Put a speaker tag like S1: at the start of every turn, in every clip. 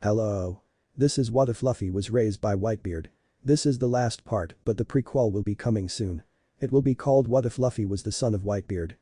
S1: Hello. This is What If Luffy Was Raised by Whitebeard. This is the last part, but the prequel will be coming soon. It will be called What If Luffy Was the Son of Whitebeard.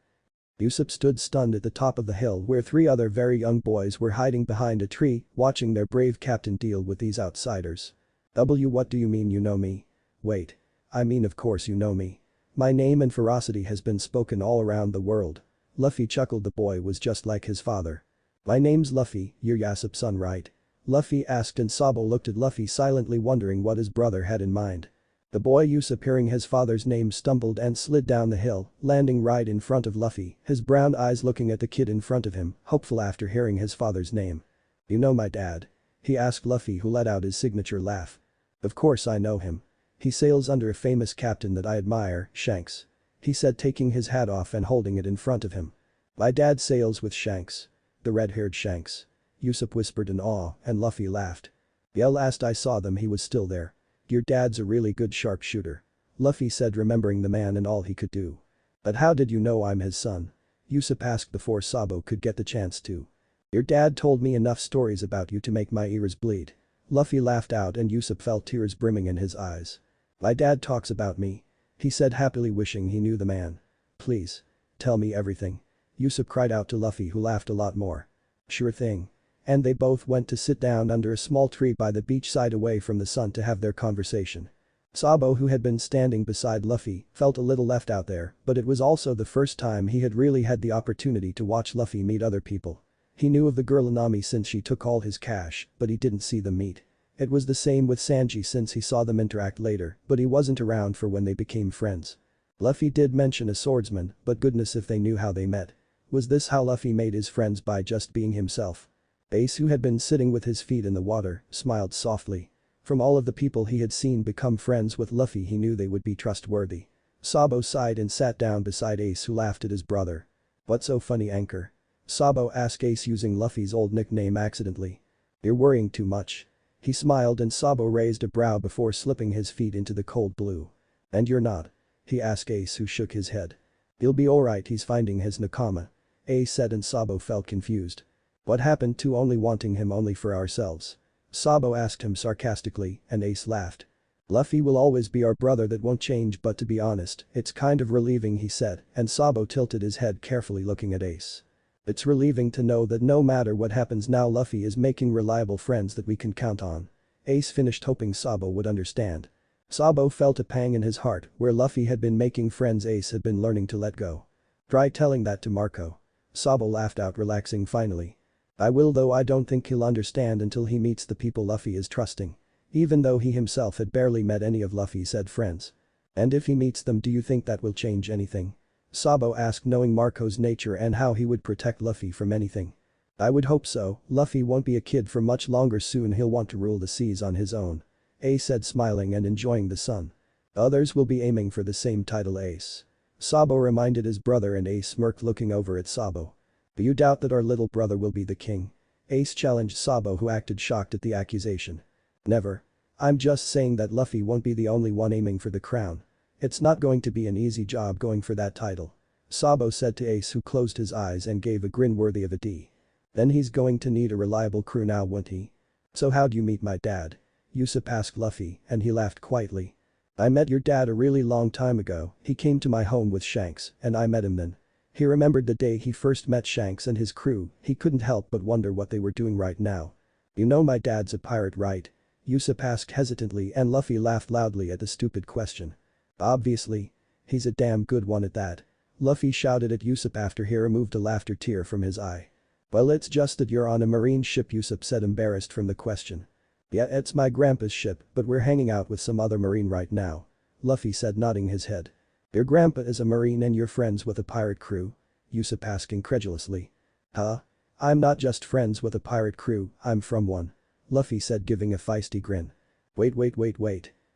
S1: Usopp stood stunned at the top of the hill where three other very young boys were hiding behind a tree, watching their brave captain deal with these outsiders. What do you mean you know me? Wait. I mean of course you know me. My name and ferocity has been spoken all around the world. Luffy chuckled. The boy was just like his father. My name's Luffy, you're Usopp's son right? Luffy asked and Sabo looked at Luffy silently wondering what his brother had in mind. The boy Usopp hearing his father's name stumbled and slid down the hill, landing right in front of Luffy, his brown eyes looking at the kid in front of him, hopeful after hearing his father's name. You know my dad? He asked Luffy who let out his signature laugh. Of course I know him. He sails under a famous captain that I admire, Shanks. He said taking his hat off and holding it in front of him. My dad sails with Shanks. The red-haired Shanks. Usopp whispered in awe and Luffy laughed. Yeah, last I saw them he was still there. Your dad's a really good sharpshooter. Luffy said remembering the man and all he could do. But how did you know I'm his son? Usopp asked before Sabo could get the chance to. Your dad told me enough stories about you to make my ears bleed. Luffy laughed out and Usopp felt tears brimming in his eyes. My dad talks about me. He said happily wishing he knew the man. Please. Tell me everything. Usopp cried out to Luffy who laughed a lot more. Sure thing. And they both went to sit down under a small tree by the beachside away from the sun to have their conversation. Sabo who had been standing beside Luffy felt a little left out there, but it was also the first time he had really had the opportunity to watch Luffy meet other people. He knew of the girl Nanami since she took all his cash, but he didn't see them meet. It was the same with Sanji since he saw them interact later, but he wasn't around for when they became friends. Luffy did mention a swordsman, but goodness if they knew how they met. Was this how Luffy made his friends by just being himself? Ace who had been sitting with his feet in the water, smiled softly. From all of the people he had seen become friends with Luffy he knew they would be trustworthy. Sabo sighed and sat down beside Ace who laughed at his brother. What's so funny Anchor? Sabo asked Ace using Luffy's old nickname accidentally. You're worrying too much. He smiled and Sabo raised a brow before slipping his feet into the cold blue. And you're not? He asked Ace who shook his head. He'll be alright he's finding his nakama. Ace said and Sabo felt confused. What happened to only wanting him only for ourselves? Sabo asked him sarcastically and Ace laughed. Luffy will always be our brother that won't change but to be honest, it's kind of relieving he said and Sabo tilted his head carefully looking at Ace. It's relieving to know that no matter what happens now Luffy is making reliable friends that we can count on. Ace finished hoping Sabo would understand. Sabo felt a pang in his heart where Luffy had been making friends Ace had been learning to let go. Try telling that to Marco. Sabo laughed out relaxing finally. I will though I don't think he'll understand until he meets the people Luffy is trusting. Even though he himself had barely met any of Luffy's said friends. And if he meets them do you think that will change anything? Sabo asked knowing Marco's nature and how he would protect Luffy from anything. I would hope so, Luffy won't be a kid for much longer soon he'll want to rule the seas on his own. Ace said smiling and enjoying the sun. Others will be aiming for the same title Ace. Sabo reminded his brother and Ace smirked looking over at Sabo. Do you doubt that our little brother will be the king? Ace challenged Sabo who acted shocked at the accusation. Never. I'm just saying that Luffy won't be the only one aiming for the crown. It's not going to be an easy job going for that title. Sabo said to Ace who closed his eyes and gave a grin worthy of a D. Then he's going to need a reliable crew now won't he? So how'd you meet my dad? Usopp asked Luffy and he laughed quietly. I met your dad a really long time ago, he came to my home with Shanks and I met him then. He remembered the day he first met Shanks and his crew, he couldn't help but wonder what they were doing right now. You know my dad's a pirate right? Usopp asked hesitantly and Luffy laughed loudly at the stupid question. Obviously. He's a damn good one at that. Luffy shouted at Usopp after he removed a laughter tear from his eye. Well it's just that you're on a marine ship Usopp said embarrassed from the question. Yeah it's my grandpa's ship but we're hanging out with some other marine right now. Luffy said nodding his head. Your grandpa is a marine and you're friends with a pirate crew? Usopp asked incredulously. Huh? I'm not just friends with a pirate crew, I'm from one. Luffy said giving a feisty grin. Wait.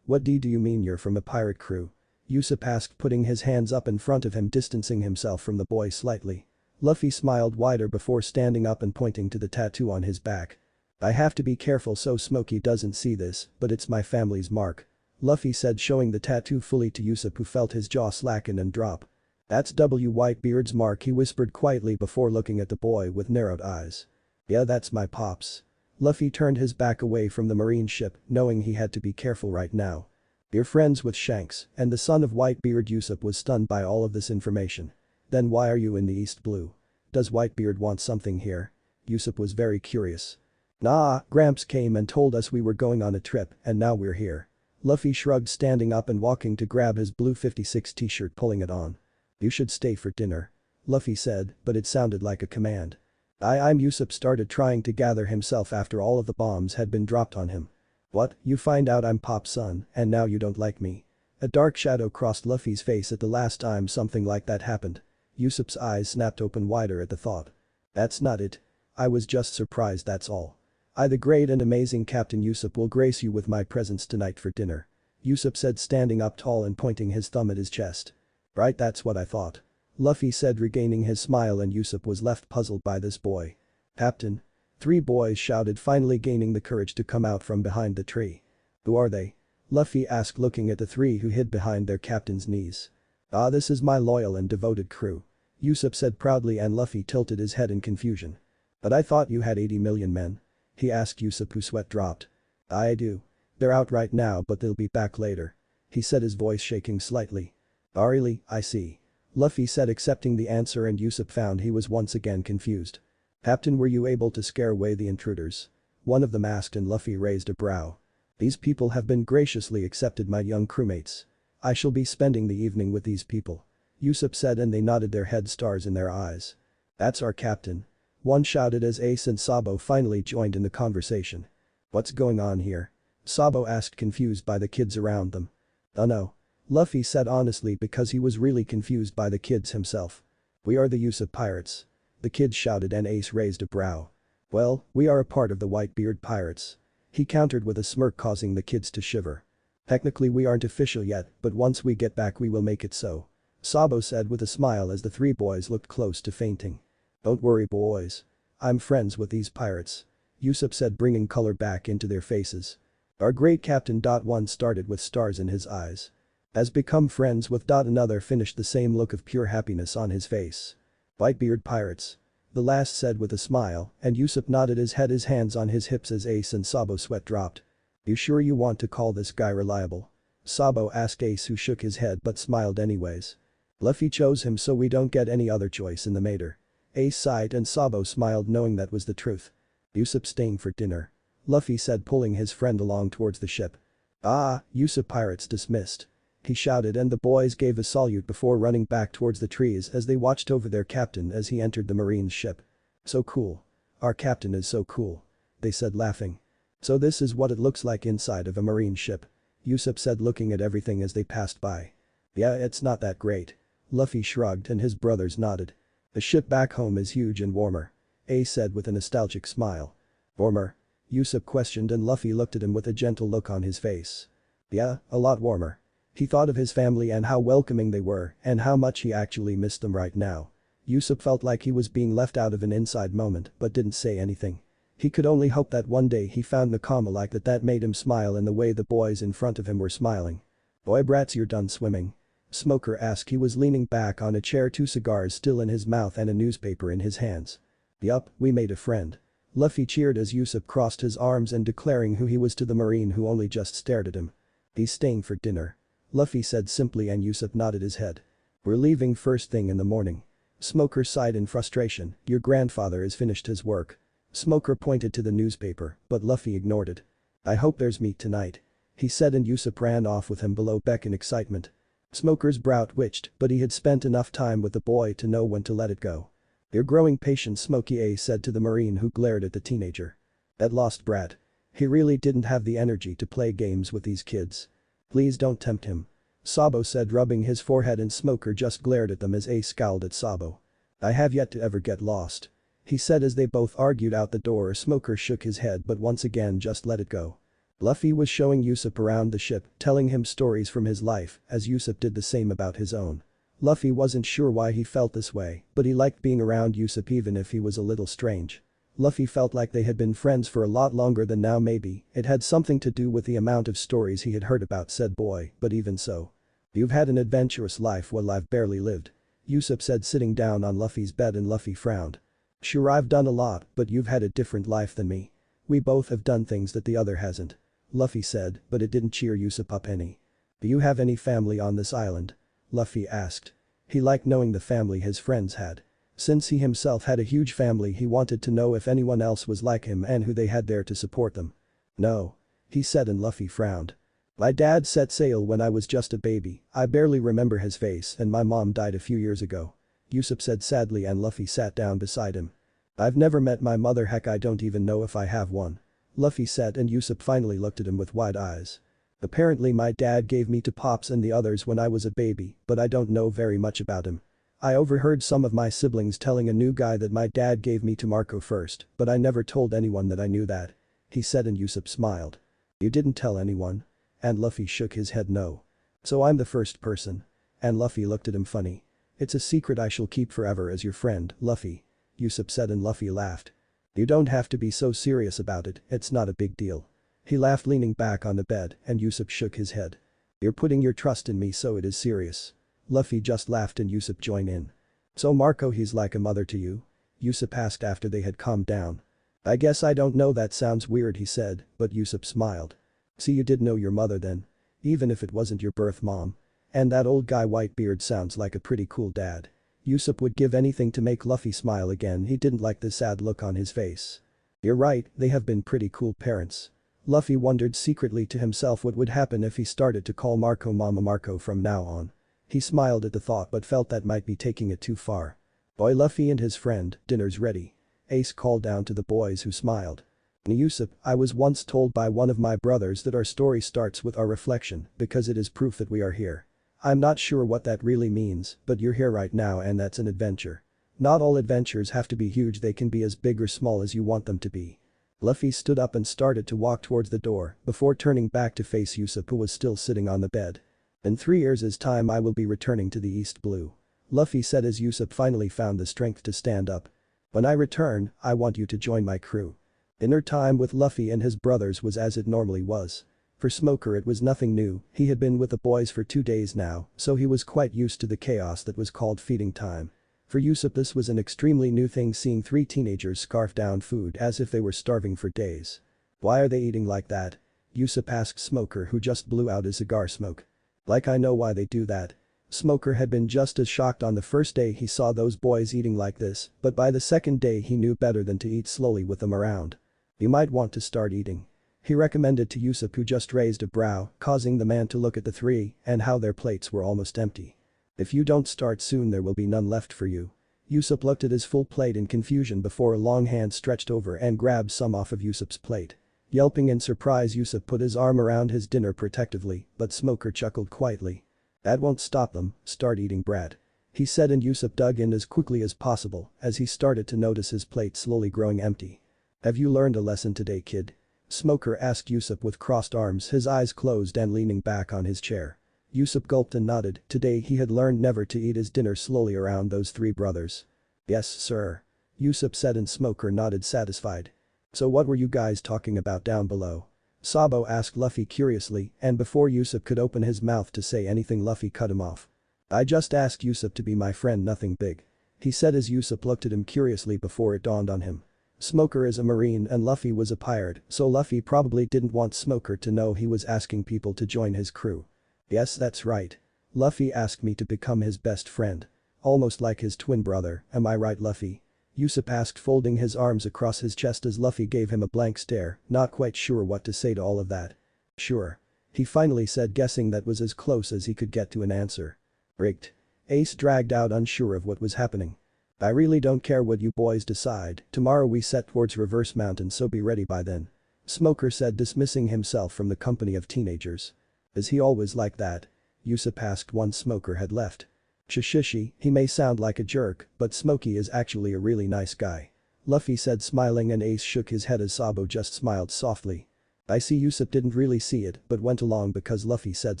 S1: What do you mean you're from a pirate crew? Usopp asked putting his hands up in front of him distancing himself from the boy slightly. Luffy smiled wider before standing up and pointing to the tattoo on his back. I have to be careful so Smokey doesn't see this, but it's my family's mark. Luffy said showing the tattoo fully to Usopp who felt his jaw slacken and drop. That's Whitebeard's mark he whispered quietly before looking at the boy with narrowed eyes. Yeah that's my pops. Luffy turned his back away from the marine ship, knowing he had to be careful right now. You're friends with Shanks, and the son of Whitebeard. Usopp was stunned by all of this information. Then why are you in the East Blue? Does Whitebeard want something here? Usopp was very curious. Nah, Gramps came and told us we were going on a trip and now we're here. Luffy shrugged, standing up and walking to grab his blue 56 t-shirt, pulling it on. You should stay for dinner. Luffy said, but it sounded like a command. I'm Usopp started trying to gather himself after all of the bombs had been dropped on him. What, you find out I'm Pop's son and now you don't like me? A dark shadow crossed Luffy's face at the last time something like that happened. Usopp's eyes snapped open wider at the thought. That's not it. I was just surprised, that's all. I, the great and amazing Captain Usopp, will grace you with my presence tonight for dinner. Usopp said, standing up tall and pointing his thumb at his chest. Right, that's what I thought. Luffy said, regaining his smile, and Usopp was left puzzled by this boy. Captain? Three boys shouted, finally gaining the courage to come out from behind the tree. Who are they? Luffy asked, looking at the three who hid behind their captain's knees. Ah, this is my loyal and devoted crew. Usopp said proudly, and Luffy tilted his head in confusion. But I thought you had 80 million men. He asked Usopp, whose sweat dropped. I do. They're out right now, but they'll be back later. He said, his voice shaking slightly. Oh really, I see. Luffy said, accepting the answer, and Usopp found he was once again confused. Captain, were you able to scare away the intruders? One of them asked, and Luffy raised a brow. These people have been graciously accepted, my young crewmates. I shall be spending the evening with these people. Usopp said, and they nodded their heads, stars in their eyes. That's our captain. One shouted as Ace and Sabo finally joined in the conversation. What's going on here? Sabo asked, confused by the kids around them. Oh no. Luffy said honestly, because he was really confused by the kids himself. We are the Usopp Pirates. The kids shouted, and Ace raised a brow. Well, we are a part of the Whitebeard Pirates. He countered with a smirk, causing the kids to shiver. Technically we aren't official yet, but once we get back we will make it so. Sabo said with a smile as the three boys looked close to fainting. Don't worry boys. I'm friends with these pirates. Usopp said, bringing color back into their faces. Our great captain. One started with stars in his eyes. Has become friends with. Another finished, the same look of pure happiness on his face. Whitebeard Pirates. The last said with a smile, and Usopp nodded his head, his hands on his hips as Ace and Sabo sweat dropped. You sure you want to call this guy reliable? Sabo asked Ace, who shook his head but smiled anyways. Luffy chose him, so we don't get any other choice in the matter. Ace sighed, and Sabo smiled, knowing that was the truth. Usopp staying for dinner. Luffy said, pulling his friend along towards the ship. Ah, Usopp Pirates dismissed. He shouted, and the boys gave a salute before running back towards the trees as they watched over their captain as he entered the marine's ship. So cool. Our captain is so cool. They said, laughing. So this is what it looks like inside of a marine ship. Usopp said, looking at everything as they passed by. Yeah, it's not that great. Luffy shrugged, and his brothers nodded. The ship back home is huge and warmer. Ace said with a nostalgic smile. Warmer? Usopp questioned, and Luffy looked at him with a gentle look on his face. Yeah, a lot warmer. He thought of his family and how welcoming they were and how much he actually missed them right now. Usopp felt like he was being left out of an inside moment but didn't say anything. He could only hope that one day he found Nakama like that made him smile in the way the boys in front of him were smiling. Boy brats, you're done swimming? Smoker asked. He was leaning back on a chair, two cigars still in his mouth and a newspaper in his hands. Yup, we made a friend. Luffy cheered as Usopp crossed his arms and declaring who he was to the marine, who only just stared at him. He's staying for dinner. Luffy said simply, and Usopp nodded his head. We're leaving first thing in the morning. Smoker sighed in frustration. Your grandfather has finished his work. Smoker pointed to the newspaper, but Luffy ignored it. I hope there's meat tonight. He said, and Usopp ran off with him below deck in excitement. Smoker's brow twitched, but he had spent enough time with the boy to know when to let it go. You're growing patient, Smokey A said to the marine, who glared at the teenager. That lost brat. He really didn't have the energy to play games with these kids. Please don't tempt him. Sabo said, rubbing his forehead, and Smoker just glared at them as Ace scowled at Sabo. I have yet to ever get lost. He said as they both argued out the door. Smoker shook his head but once again just let it go. Luffy was showing Usopp around the ship, telling him stories from his life as Usopp did the same about his own. Luffy wasn't sure why he felt this way, but he liked being around Usopp even if he was a little strange. Luffy felt like they had been friends for a lot longer than now. Maybe it had something to do with the amount of stories he had heard about said boy, but even so. You've had an adventurous life. Well, I've barely lived. Usopp said, sitting down on Luffy's bed, and Luffy frowned. Sure, I've done a lot, but you've had a different life than me. We both have done things that the other hasn't. Luffy said, but it didn't cheer Usopp up any. Do you have any family on this island? Luffy asked. He liked knowing the family his friends had. Since he himself had a huge family, he wanted to know if anyone else was like him and who they had there to support them. No. He said, and Luffy frowned. My dad set sail when I was just a baby, I barely remember his face, and my mom died a few years ago. Usopp said sadly, and Luffy sat down beside him. I've never met my mother, heck, I don't even know if I have one. Luffy said, and Usopp finally looked at him with wide eyes. Apparently my dad gave me to Pops and the others when I was a baby, but I don't know very much about him. I overheard some of my siblings telling a new guy that my dad gave me to Marco first, but I never told anyone that I knew that. He said, and Usopp smiled. You didn't tell anyone? And Luffy shook his head, no. So I'm the first person. And Luffy looked at him funny. It's a secret I shall keep forever as your friend, Luffy. Usopp said, and Luffy laughed. You don't have to be so serious about it, it's not a big deal. He laughed, leaning back on the bed, and Usopp shook his head. You're putting your trust in me, so it is serious. Luffy just laughed, and Usopp joined in. So Marco, he's like a mother to you? Usopp asked after they had calmed down. I guess I don't know, that sounds weird, he said, but Usopp smiled. See, you did know your mother then. Even if it wasn't your birth mom. And that old guy Whitebeard sounds like a pretty cool dad. Usopp would give anything to make Luffy smile again, he didn't like the sad look on his face. You're right, they have been pretty cool parents. Luffy wondered secretly to himself what would happen if he started to call Marco Mama Marco from now on. He smiled at the thought but felt that might be taking it too far. Boy, Luffy and his friend, dinner's ready. Ace called down to the boys, who smiled. Usopp, I was once told by one of my brothers that our story starts with our reflection because it is proof that we are here. I'm not sure what that really means, but you're here right now and that's an adventure. Not all adventures have to be huge, they can be as big or small as you want them to be. Luffy stood up and started to walk towards the door before turning back to face Usopp, who was still sitting on the bed. In 3 years' time I will be returning to the East Blue. Luffy said as Usopp finally found the strength to stand up. When I return, I want you to join my crew. Dinner time with Luffy and his brothers was as it normally was. For Smoker it was nothing new, he had been with the boys for 2 days now, so he was quite used to the chaos that was called feeding time. For Usopp this was an extremely new thing, seeing 3 teenagers scarf down food as if they were starving for days. Why are they eating like that? Usopp asked Smoker, who just blew out his cigar smoke. Like I know why they do that. Smoker had been just as shocked on the first day he saw those boys eating like this, but by the second day he knew better than to eat slowly with them around. You might want to start eating. He recommended to Usopp, who just raised a brow, causing the man to look at the 3 and how their plates were almost empty. If you don't start soon there will be none left for you. Usopp looked at his full plate in confusion before a long hand stretched over and grabbed some off of Usopp's plate. Yelping in surprise, Usopp put his arm around his dinner protectively, but Smoker chuckled quietly. That won't stop them, start eating, brat. He said, and Usopp dug in as quickly as possible as he started to notice his plate slowly growing empty. Have you learned a lesson today, kid? Smoker asked Usopp with crossed arms, his eyes closed and leaning back on his chair. Usopp gulped and nodded. Today he had learned never to eat his dinner slowly around those 3 brothers. Yes, sir. Usopp said, and Smoker nodded satisfied. So what were you guys talking about down below? Sabo asked Luffy curiously, and before Usopp could open his mouth to say anything Luffy cut him off. I just asked Usopp to be my friend, nothing big. He said as Usopp looked at him curiously before it dawned on him. Smoker is a marine and Luffy was a pirate, so Luffy probably didn't want Smoker to know he was asking people to join his crew. Yes, that's right. Luffy asked me to become his best friend. Almost like his twin brother, am I right, Luffy? Usopp asked, folding his arms across his chest as Luffy gave him a blank stare, not quite sure what to say to all of that. Sure. He finally said, guessing that was as close as he could get to an answer. Rigged. Ace dragged out, unsure of what was happening. I really don't care what you boys decide, tomorrow we set towards Reverse Mountain, so be ready by then. Smoker said, dismissing himself from the company of teenagers. Is he always like that? Usopp asked once Smoker had left. Shishishi, he may sound like a jerk, but Smokey is actually a really nice guy. Luffy said, smiling, and Ace shook his head as Sabo just smiled softly. I see. Usopp didn't really see it but went along because Luffy said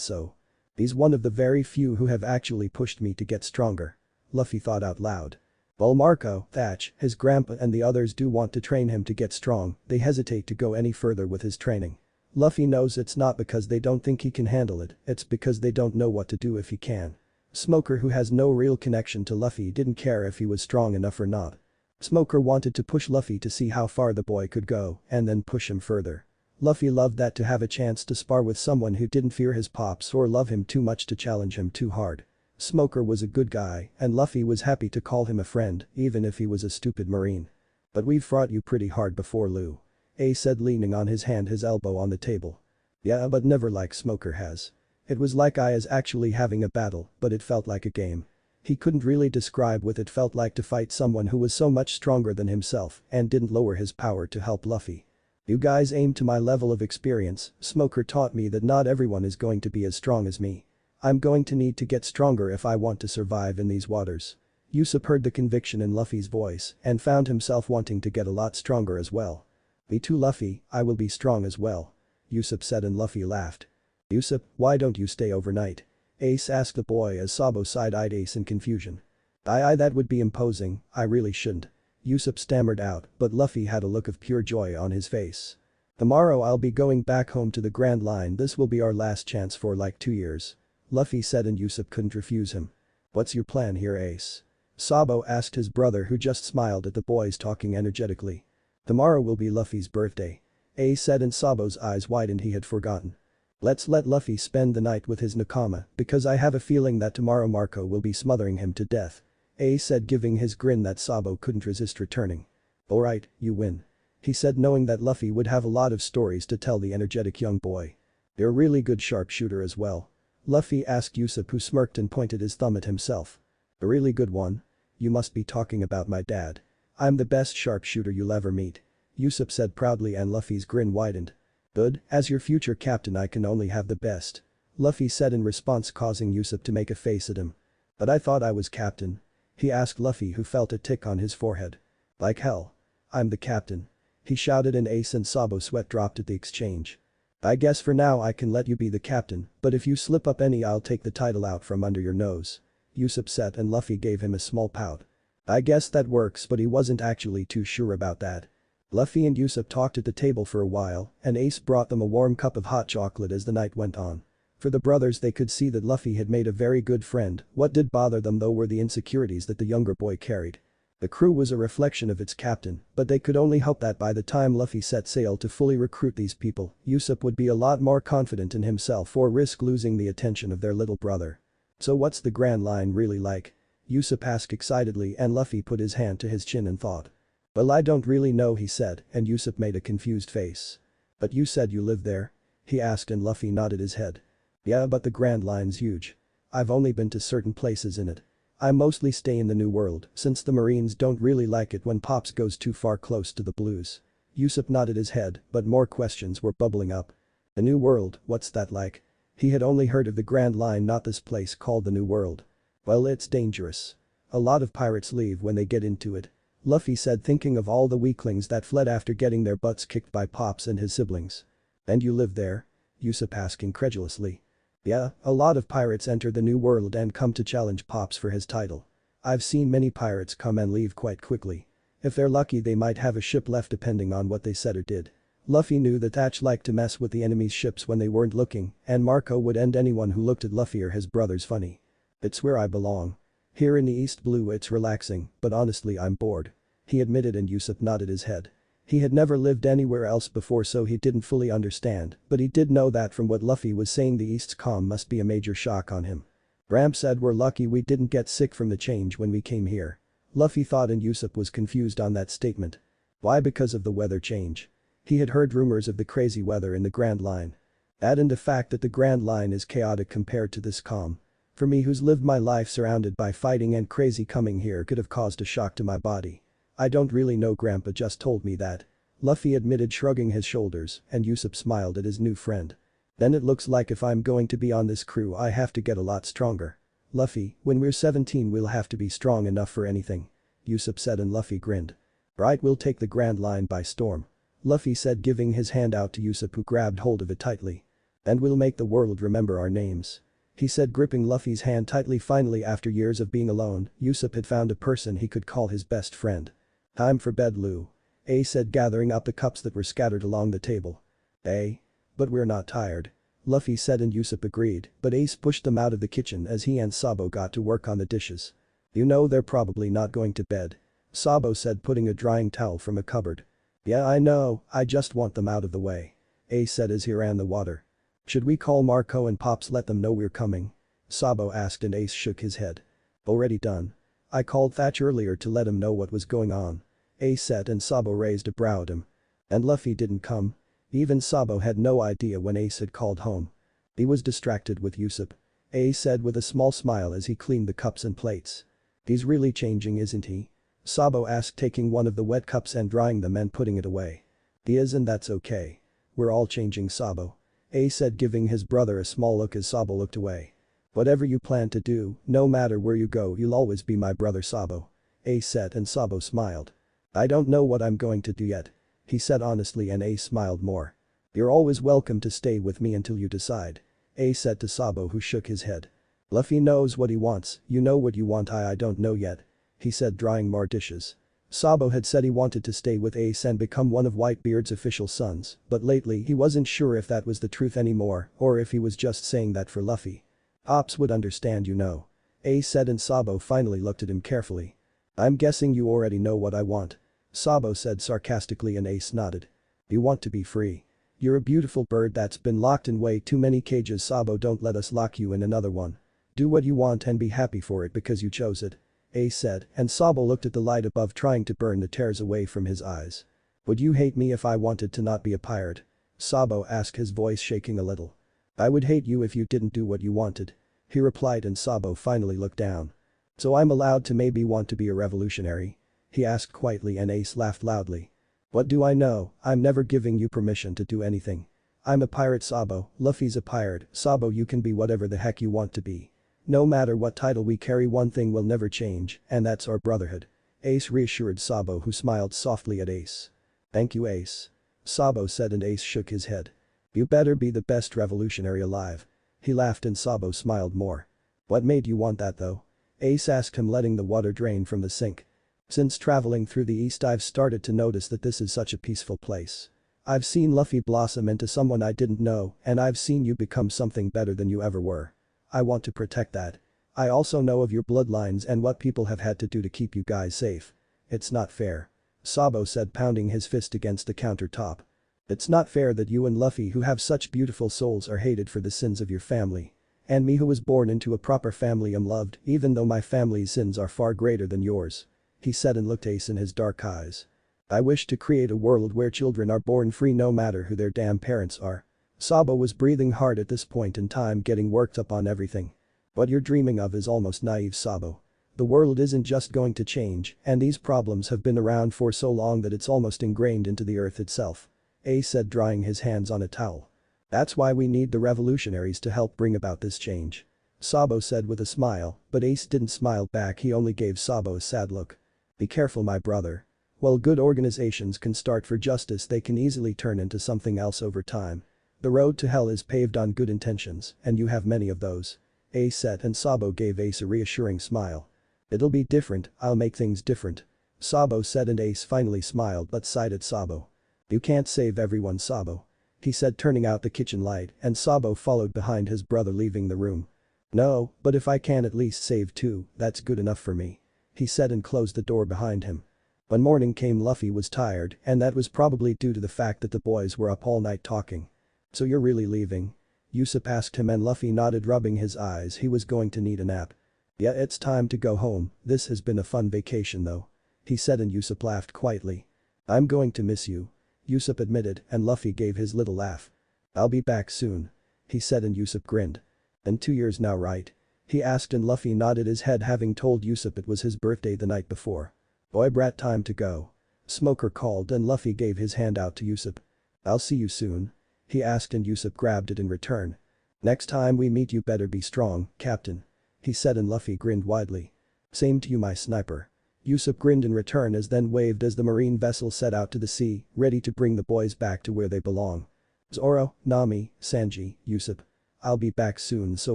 S1: so. He's one of the very few who have actually pushed me to get stronger. Luffy thought out loud. While Marco, Thatch, his grandpa and the others do want to train him to get strong, they hesitate to go any further with his training. Luffy knows it's not because they don't think he can handle it, it's because they don't know what to do if he can. Smoker, who has no real connection to Luffy, didn't care if he was strong enough or not. Smoker wanted to push Luffy to see how far the boy could go and then push him further. Luffy loved that to have a chance to spar with someone who didn't fear his pops or love him too much to challenge him too hard. Smoker was a good guy and Luffy was happy to call him a friend even if he was a stupid marine. But we've fought you pretty hard before, Lou. Ace said, leaning on his hand, his elbow on the table. Yeah, but never like Smoker has. It was like I is actually having a battle, but it felt like a game. He couldn't really describe what it felt like to fight someone who was so much stronger than himself and didn't lower his power to help Luffy. You guys aim to my level of experience. Smoker taught me that not everyone is going to be as strong as me. I'm going to need to get stronger if I want to survive in these waters. Usopp heard the conviction in Luffy's voice and found himself wanting to get a lot stronger as well. Me too, Luffy, I will be strong as well. Usopp said, and Luffy laughed. Usopp, why don't you stay overnight? Ace asked the boy as Sabo side-eyed Ace in confusion. That would be imposing, I really shouldn't. Usopp stammered out, but Luffy had a look of pure joy on his face. Tomorrow I'll be going back home to the Grand Line. This will be our last chance for like 2 years. Luffy said, and Usopp couldn't refuse him. What's your plan here, Ace? Sabo asked his brother, who just smiled at the boys talking energetically. Tomorrow will be Luffy's birthday. Ace said, and Sabo's eyes widened. He had forgotten. Let's let Luffy spend the night with his nakama because I have a feeling that tomorrow Marco will be smothering him to death. Ace said, giving his grin that Sabo couldn't resist returning. Alright, you win. He said, knowing that Luffy would have a lot of stories to tell the energetic young boy. You're a really good sharpshooter as well. Luffy asked Usopp, who smirked and pointed his thumb at himself. A really good one? You must be talking about my dad. I'm the best sharpshooter you'll ever meet. Usopp said proudly, and Luffy's grin widened. Good, as your future captain I can only have the best. Luffy said in response, causing Usopp to make a face at him. But I thought I was captain. He asked Luffy, who felt a tick on his forehead. Like hell. I'm the captain. He shouted, and Ace and Sabo sweat dropped at the exchange. I guess for now I can let you be the captain, but if you slip up any I'll take the title out from under your nose. Usopp said, and Luffy gave him a small pout. I guess that works, but he wasn't actually too sure about that. Luffy and Usopp talked at the table for a while, and Ace brought them a warm cup of hot chocolate as the night went on. For the brothers, they could see that Luffy had made a very good friend. What did bother them though were the insecurities that the younger boy carried. The crew was a reflection of its captain, but they could only hope that by the time Luffy set sail to fully recruit these people, Usopp would be a lot more confident in himself or risk losing the attention of their little brother. So what's the Grand Line really like? Usopp asked excitedly, and Luffy put his hand to his chin and thought. Well, I don't really know, he said, and Usopp made a confused face. But you said you live there? He asked, and Luffy nodded his head. Yeah, but the Grand Line's huge. I've only been to certain places in it. I mostly stay in the New World since the Marines don't really like it when Pops goes too far close to the Blues. Usopp nodded his head, but more questions were bubbling up. The New World, what's that like? He had only heard of the Grand Line, not this place called the New World. Well, it's dangerous. A lot of pirates leave when they get into it. Luffy said, thinking of all the weaklings that fled after getting their butts kicked by Pops and his siblings. And you live there? Usopp asked incredulously. Yeah, a lot of pirates enter the New World and come to challenge Pops for his title. I've seen many pirates come and leave quite quickly. If they're lucky they might have a ship left depending on what they said or did. Luffy knew that Thatch liked to mess with the enemy's ships when they weren't looking, and Marco would end anyone who looked at Luffy or his brothers funny. It's where I belong. Here in the East Blue it's relaxing, but honestly I'm bored. He admitted, and Usopp nodded his head. He had never lived anywhere else before, so he didn't fully understand, but he did know that from what Luffy was saying the East's calm must be a major shock on him. Bram said, we're lucky we didn't get sick from the change when we came here. Luffy thought, and Usopp was confused on that statement. Why? Because of the weather change. He had heard rumors of the crazy weather in the Grand Line. Add in the fact that the Grand Line is chaotic compared to this calm. For me, who's lived my life surrounded by fighting and crazy, coming here could have caused a shock to my body. I don't really know, Grandpa just told me that. Luffy admitted, shrugging his shoulders, and Usopp smiled at his new friend. Then it looks like if I'm going to be on this crew I have to get a lot stronger. Luffy, when we're 17 we'll have to be strong enough for anything. Usopp said, and Luffy grinned. Right, we'll take the Grand Line by storm. Luffy said, giving his hand out to Usopp, who grabbed hold of it tightly. And we'll make the world remember our names. He said, gripping Luffy's hand tightly. Finally, after years of being alone, Usopp had found a person he could call his best friend. Time for bed, Lou. Ace said, gathering up the cups that were scattered along the table. But we're not tired. Luffy said, and Usopp agreed, but Ace pushed them out of the kitchen as he and Sabo got to work on the dishes. You know they're probably not going to bed. Sabo said, putting a drying towel from a cupboard. Yeah, I know, I just want them out of the way. Ace said as he ran the water. Should we call Marco and Pops, let them know we're coming? Sabo asked, and Ace shook his head. Already done. I called Thatch earlier to let him know what was going on. Ace said, and Sabo raised a brow at him. And Luffy didn't come? Even Sabo had no idea when Ace had called home. He was distracted with Usopp. Ace said with a small smile as he cleaned the cups and plates. He's really changing, isn't he? Sabo asked, taking one of the wet cups and drying them and putting it away. He is, and that's okay. We're all changing, Sabo. Ace said, giving his brother a small look as Sabo looked away. Whatever you plan to do, no matter where you go, you'll always be my brother, Sabo. Ace said, and Sabo smiled. I don't know what I'm going to do yet. He said honestly, and Ace smiled more. You're always welcome to stay with me until you decide. Ace said to Sabo, who shook his head. Luffy knows what he wants, you know what you want, I don't know yet. He said, drying more dishes. Sabo had said he wanted to stay with Ace and become one of Whitebeard's official sons, but lately he wasn't sure if that was the truth anymore or if he was just saying that for Luffy. Ops would understand, you know. Ace said, and Sabo finally looked at him carefully. I'm guessing you already know what I want. Sabo said sarcastically, and Ace nodded. You want to be free. You're a beautiful bird that's been locked in way too many cages, Sabo. Don't let us lock you in another one. Do what you want and be happy for it because you chose it. Ace said, and Sabo looked at the light above, trying to burn the tears away from his eyes. Would you hate me if I wanted to not be a pirate? Sabo asked, his voice shaking a little. I would hate you if you didn't do what you wanted. He replied, and Sabo finally looked down. So I'm allowed to maybe want to be a revolutionary? He asked quietly, and Ace laughed loudly. What do I know, I'm never giving you permission to do anything. I'm a pirate, Sabo. Luffy's a pirate. Sabo, you can be whatever the heck you want to be. No matter what title we carry, one thing will never change, and that's our brotherhood. Ace reassured Sabo, who smiled softly at Ace. Thank you, Ace. Sabo said, and Ace shook his head. You better be the best revolutionary alive. He laughed, and Sabo smiled more. What made you want that though? Ace asked him, letting the water drain from the sink. Since traveling through the east, I've started to notice that this is such a peaceful place. I've seen Luffy blossom into someone I didn't know, and I've seen you become something better than you ever were. I want to protect that. I also know of your bloodlines and what people have had to do to keep you guys safe. It's not fair. Sabo said, pounding his fist against the countertop. It's not fair that you and Luffy, who have such beautiful souls, are hated for the sins of your family. And me, who was born into a proper family, am loved even though my family's sins are far greater than yours. He said, and looked Ace in his dark eyes. I wish to create a world where children are born free no matter who their damn parents are. Sabo was breathing hard at this point in time, getting worked up on everything. What you're dreaming of is almost naive, Sabo. The world isn't just going to change, and these problems have been around for so long that it's almost ingrained into the earth itself. Ace said, drying his hands on a towel. That's why we need the revolutionaries to help bring about this change. Sabo said with a smile, but Ace didn't smile back, he only gave Sabo a sad look. Be careful, my brother. While good organizations can start for justice, they can easily turn into something else over time. The road to hell is paved on good intentions, and you have many of those. Ace said, and Sabo gave Ace a reassuring smile. It'll be different, I'll make things different. Sabo said, and Ace finally smiled but sighed at Sabo. You can't save everyone, Sabo. He said, turning out the kitchen light, and Sabo followed behind his brother, leaving the room. No, but if I can at least save two, that's good enough for me. He said, and closed the door behind him. When morning came, Luffy was tired, and that was probably due to the fact that the boys were up all night talking. So you're really leaving? Usopp asked him, and Luffy nodded, rubbing his eyes. He was going to need a nap. Yeah, it's time to go home. This has been a fun vacation though. He said, and Usopp laughed quietly. I'm going to miss you. Usopp admitted, and Luffy gave his little laugh. I'll be back soon. He said, and Usopp grinned. In 2 years now, right? He asked, and Luffy nodded his head, having told Usopp it was his birthday the night before. Boy brat, time to go. Smoker called, and Luffy gave his hand out to Usopp. I'll see you soon. He asked, and Usopp grabbed it in return. Next time we meet, you better be strong, Captain. He said, and Luffy grinned widely. Same to you, my sniper. Usopp grinned in return, as then waved as the marine vessel set out to the sea, ready to bring the boys back to where they belong. Zoro, Nami, Sanji, Usopp. I'll be back soon, so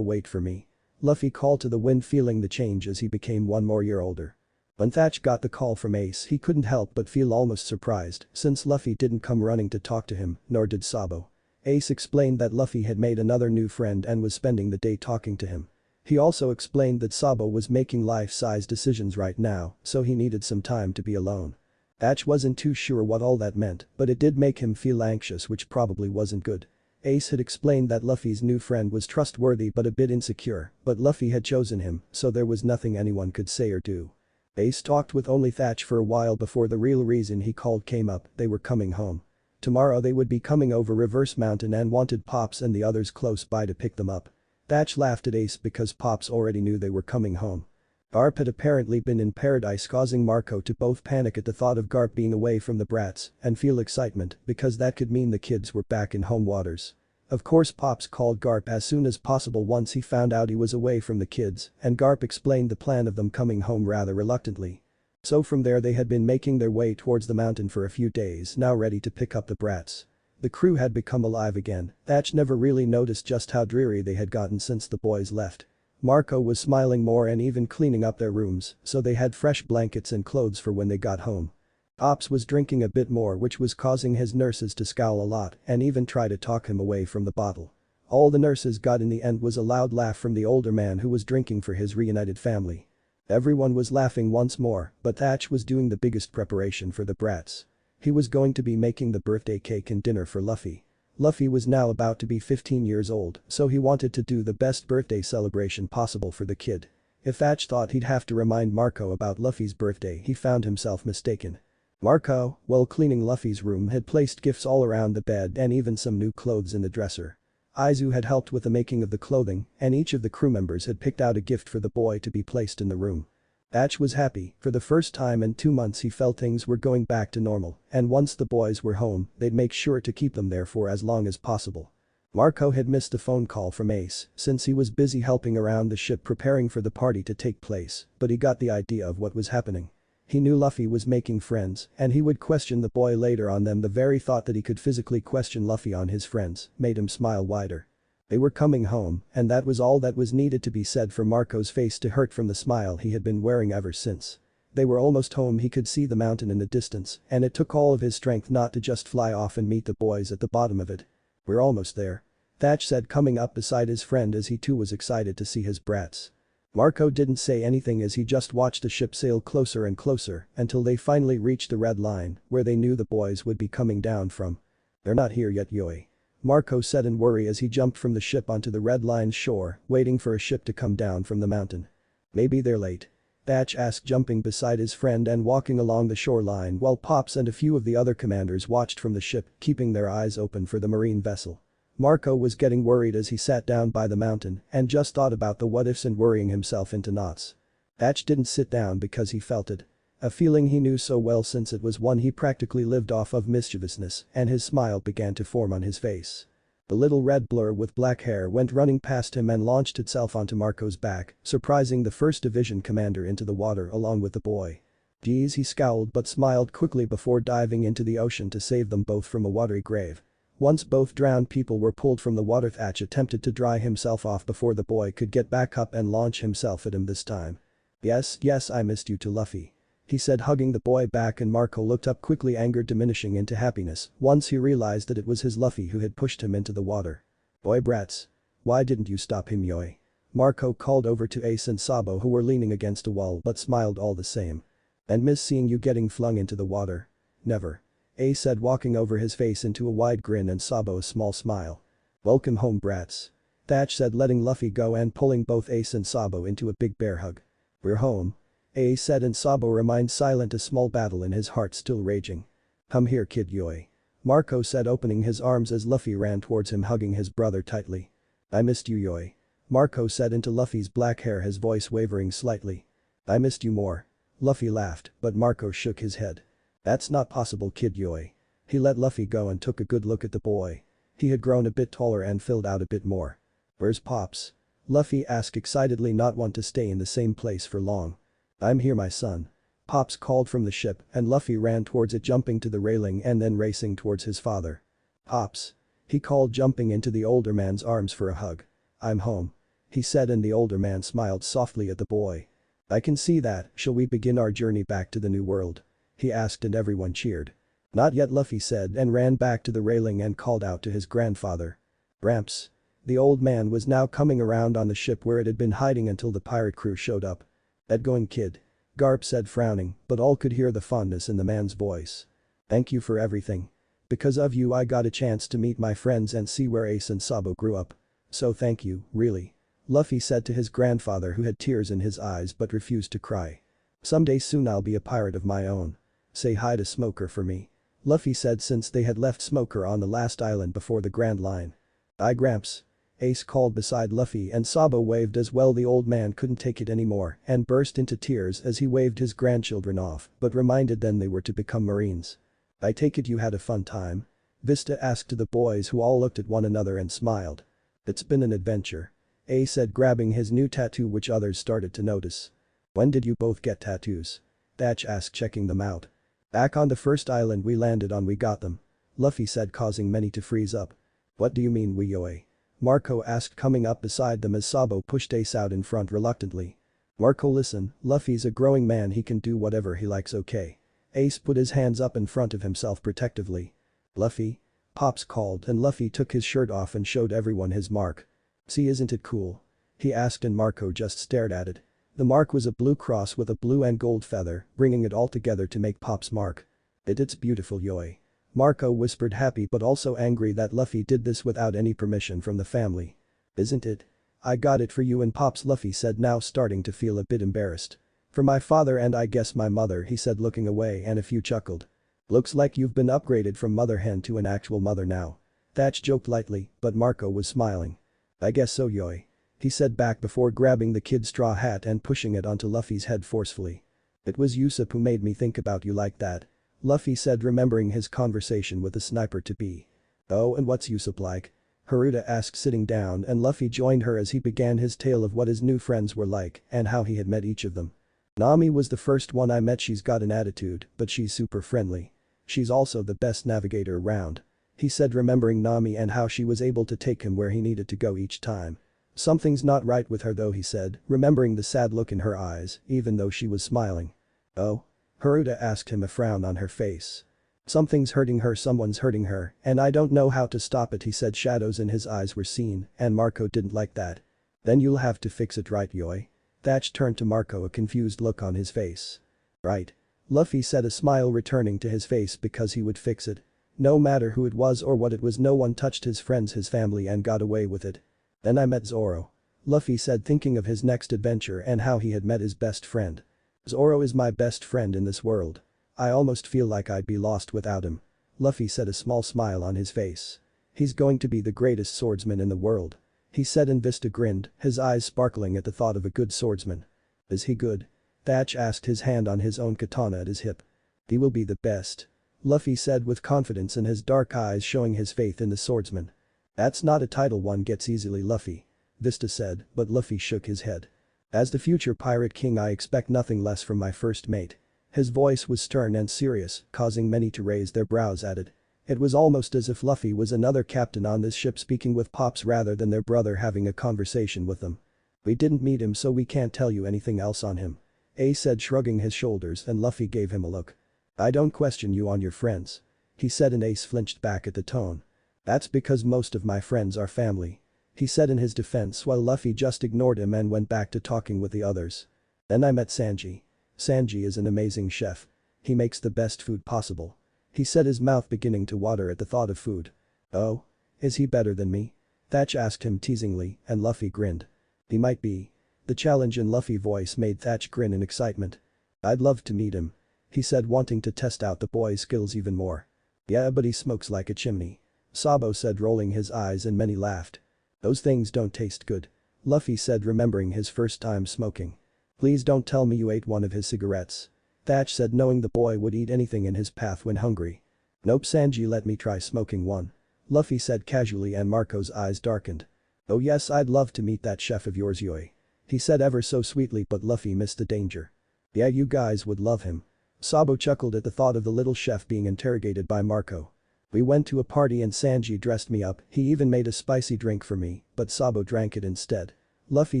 S1: wait for me. Luffy called to the wind, feeling the change as he became 1 more year older. When Thatch got the call from Ace, he couldn't help but feel almost surprised, since Luffy didn't come running to talk to him, nor did Sabo. Ace explained that Luffy had made another new friend and was spending the day talking to him. He also explained that Sabo was making life-size decisions right now, so he needed some time to be alone. Ash wasn't too sure what all that meant, but it did make him feel anxious, which probably wasn't good. Ace had explained that Luffy's new friend was trustworthy but a bit insecure, but Luffy had chosen him, so there was nothing anyone could say or do. Ace talked with only Thatch for a while before the real reason he called came up: they were coming home. Tomorrow they would be coming over Reverse Mountain and wanted Pops and the others close by to pick them up. Thatch laughed at Ace because Pops already knew they were coming home. Garp had apparently been in paradise, causing Marco to both panic at the thought of Garp being away from the brats and feel excitement because that could mean the kids were back in home waters. Of course, Pops called Garp as soon as possible once he found out he was away from the kids, and Garp explained the plan of them coming home rather reluctantly. So from there they had been making their way towards the mountain for a few days, now ready to pick up the brats. The crew had become alive again. Thatch never really noticed just how dreary they had gotten since the boys left. Marco was smiling more and even cleaning up their rooms, so they had fresh blankets and clothes for when they got home. Pops was drinking a bit more, which was causing his nurses to scowl a lot and even try to talk him away from the bottle. All the nurses got in the end was a loud laugh from the older man who was drinking for his reunited family. Everyone was laughing once more, but Thatch was doing the biggest preparation for the brats. He was going to be making the birthday cake and dinner for Luffy. Luffy was now about to be 15 years old, so he wanted to do the best birthday celebration possible for the kid. If Thatch thought he'd have to remind Marco about Luffy's birthday, he found himself mistaken. Marco, while cleaning Luffy's room, had placed gifts all around the bed and even some new clothes in the dresser. Aizu had helped with the making of the clothing, and each of the crew members had picked out a gift for the boy to be placed in the room. Thatch was happy. For the first time in 2 months he felt things were going back to normal, and once the boys were home, they'd make sure to keep them there for as long as possible. Marco had missed a phone call from Ace since he was busy helping around the ship preparing for the party to take place, but he got the idea of what was happening. He knew Luffy was making friends, and he would question the boy later on them. The very thought that he could physically question Luffy on his friends made him smile wider. They were coming home, and that was all that was needed to be said for Marco's face to hurt from the smile he had been wearing ever since. They were almost home. He could see the mountain in the distance, and it took all of his strength not to just fly off and meet the boys at the bottom of it. "We're almost there," Thatch said, coming up beside his friend as he too was excited to see his brats. Marco didn't say anything as he just watched the ship sail closer and closer until they finally reached the red line where they knew the boys would be coming down from. "They're not here yet, Yoi," Marco said in worry as he jumped from the ship onto the red line's shore, waiting for a ship to come down from the mountain. "Maybe they're late?" Thatch asked, jumping beside his friend and walking along the shoreline while Pops and a few of the other commanders watched from the ship, keeping their eyes open for the marine vessel. Marco was getting worried as he sat down by the mountain and just thought about the what-ifs and worrying himself into knots. Thatch didn't sit down because he felt it. A feeling he knew so well since it was one he practically lived off of: mischievousness, and his smile began to form on his face. The little red blur with black hair went running past him and launched itself onto Marco's back, surprising the 1st Division commander into the water along with the boy. "Geez," he scowled but smiled quickly before diving into the ocean to save them both from a watery grave. Once both drowned people were pulled from the water, Thatch attempted to dry himself off before the boy could get back up and launch himself at him this time. Yes, I missed you too, Luffy," he said, hugging the boy back, and Marco looked up quickly, anger diminishing into happiness once he realized that it was his Luffy who had pushed him into the water. "Boy brats. Why didn't you stop him, Yoi?" Marco called over to Ace and Sabo, who were leaning against a wall but smiled all the same. "And miss seeing you getting flung into the water." "Never," Ace said, walking over, his face into a wide grin and Sabo a small smile. "Welcome home, brats," Thatch said, letting Luffy go and pulling both Ace and Sabo into a big bear hug. "We're home," Ace said, and Sabo remained silent, a small battle in his heart still raging. "Come here, kid Yoi," Marco said, opening his arms as Luffy ran towards him, hugging his brother tightly. "I missed you, Yoi," Marco said into Luffy's black hair, his voice wavering slightly. "I missed you more." Luffy laughed, but Marco shook his head. "That's not possible, kid Yoi." He let Luffy go and took a good look at the boy. He had grown a bit taller and filled out a bit more. "Where's Pops?" Luffy asked excitedly, not want to stay in the same place for long. "I'm here, my son," Pops called from the ship, and Luffy ran towards it, jumping to the railing and then racing towards his father. "Pops," he called, jumping into the older man's arms for a hug. "I'm home," he said, and the older man smiled softly at the boy. "I can see that. Shall we begin our journey back to the new world?" he asked, and everyone cheered. "Not yet," Luffy said, and ran back to the railing and called out to his grandfather. "Gramps." The old man was now coming around on the ship where it had been hiding until the pirate crew showed up. "That going, kid?" Garp said, frowning, but all could hear the fondness in the man's voice. "Thank you for everything. Because of you I got a chance to meet my friends and see where Ace and Sabo grew up. So thank you, really." Luffy said to his grandfather, who had tears in his eyes but refused to cry. "Someday soon I'll be a pirate of my own. Say hi to Smoker for me." Luffy said since they had left Smoker on the last island before the Grand Line. "Aye, Gramps." Ace called beside Luffy and Sabo waved as well. The old man couldn't take it anymore and burst into tears as he waved his grandchildren off but reminded them they were to become Marines. "I take it you had a fun time?" Vista asked the boys, who all looked at one another and smiled. "It's been an adventure," Ace said, grabbing his new tattoo, which others started to notice. "When did you both get tattoos?" Thatch asked, checking them out. "Back on the first island we landed on we got them," Luffy said, causing many to freeze up. "What do you mean we yoe?" Marco asked, coming up beside them as Sabo pushed Ace out in front reluctantly. "Marco, listen, Luffy's a growing man, he can do whatever he likes, okay?" Ace put his hands up in front of himself protectively. "Luffy?" Pops called and Luffy took his shirt off and showed everyone his mark. "See, isn't it cool?" he asked and Marco just stared at it. The mark was a blue cross with a blue and gold feather, bringing it all together to make Pop's mark. It's beautiful, yoe." Marco whispered, happy but also angry that Luffy did this without any permission from the family. "Isn't it? I got it for you and Pops," Luffy said, now starting to feel a bit embarrassed. "For my father and I guess my mother," he said, looking away, and a few chuckled. "Looks like you've been upgraded from mother hen to an actual mother now." Thatch joked lightly, but Marco was smiling. "I guess so, yoe," he said back before grabbing the kid's straw hat and pushing it onto Luffy's head forcefully. "It was Usopp who made me think about you like that," Luffy said, remembering his conversation with the sniper to be. "Oh, and what's Usopp like?" Haruta asked, sitting down, and Luffy joined her as he began his tale of what his new friends were like and how he had met each of them. "Nami was the first one I met. She's got an attitude, but she's super friendly. She's also the best navigator around," he said, remembering Nami and how she was able to take him where he needed to go each time. "Something's not right with her though," he said, remembering the sad look in her eyes, even though she was smiling. "Oh?" Haruta asked him, a frown on her face. "Something's hurting her, someone's hurting her, and I don't know how to stop it," he said. Shadows in his eyes were seen, and Marco didn't like that. "Then you'll have to fix it, right, yoe?" Thatch turned to Marco, a confused look on his face. "Right?" Luffy said, a smile returning to his face, because he would fix it. No matter who it was or what it was, no one touched his friends, his family, and got away with it. "Then I met Zoro," Luffy said, thinking of his next adventure and how he had met his best friend. "Zoro is my best friend in this world. I almost feel like I'd be lost without him," Luffy said, a small smile on his face. "He's going to be the greatest swordsman in the world," he said, and Vista grinned, his eyes sparkling at the thought of a good swordsman. "Is he good?" Thatch asked, his hand on his own katana at his hip. "He will be the best," Luffy said with confidence in his dark eyes, showing his faith in the swordsman. "That's not a title one gets easily, Luffy," Vista said, but Luffy shook his head. "As the future pirate king I expect nothing less from my first mate." His voice was stern and serious, causing many to raise their brows at it. It was almost as if Luffy was another captain on this ship speaking with Pops rather than their brother having a conversation with them. "We didn't meet him, so we can't tell you anything else on him," Ace said, shrugging his shoulders, and Luffy gave him a look. "I don't question you on your friends," he said, and Ace flinched back at the tone. "That's because most of my friends are family," he said in his defense, while Luffy just ignored him and went back to talking with the others. "Then I met Sanji. Sanji is an amazing chef. He makes the best food possible," he said, his mouth beginning to water at the thought of food. "Oh? Is he better than me?" Thatch asked him teasingly, and Luffy grinned. "He might be." The challenge in Luffy's voice made Thatch grin in excitement. "I'd love to meet him," he said, wanting to test out the boy's skills even more. "Yeah, but he smokes like a chimney," Sabo said, rolling his eyes, and many laughed. "Those things don't taste good," Luffy said, remembering his first time smoking. "Please don't tell me you ate one of his cigarettes," Thatch said, knowing the boy would eat anything in his path when hungry. "Nope, Sanji let me try smoking one," Luffy said casually, and Marco's eyes darkened. "Oh yes, I'd love to meet that chef of yours, yoe," he said ever so sweetly, but Luffy missed the danger. "Yeah, you guys would love him." Sabo chuckled at the thought of the little chef being interrogated by Marco. "We went to a party and Sanji dressed me up, he even made a spicy drink for me, but Sabo drank it instead," Luffy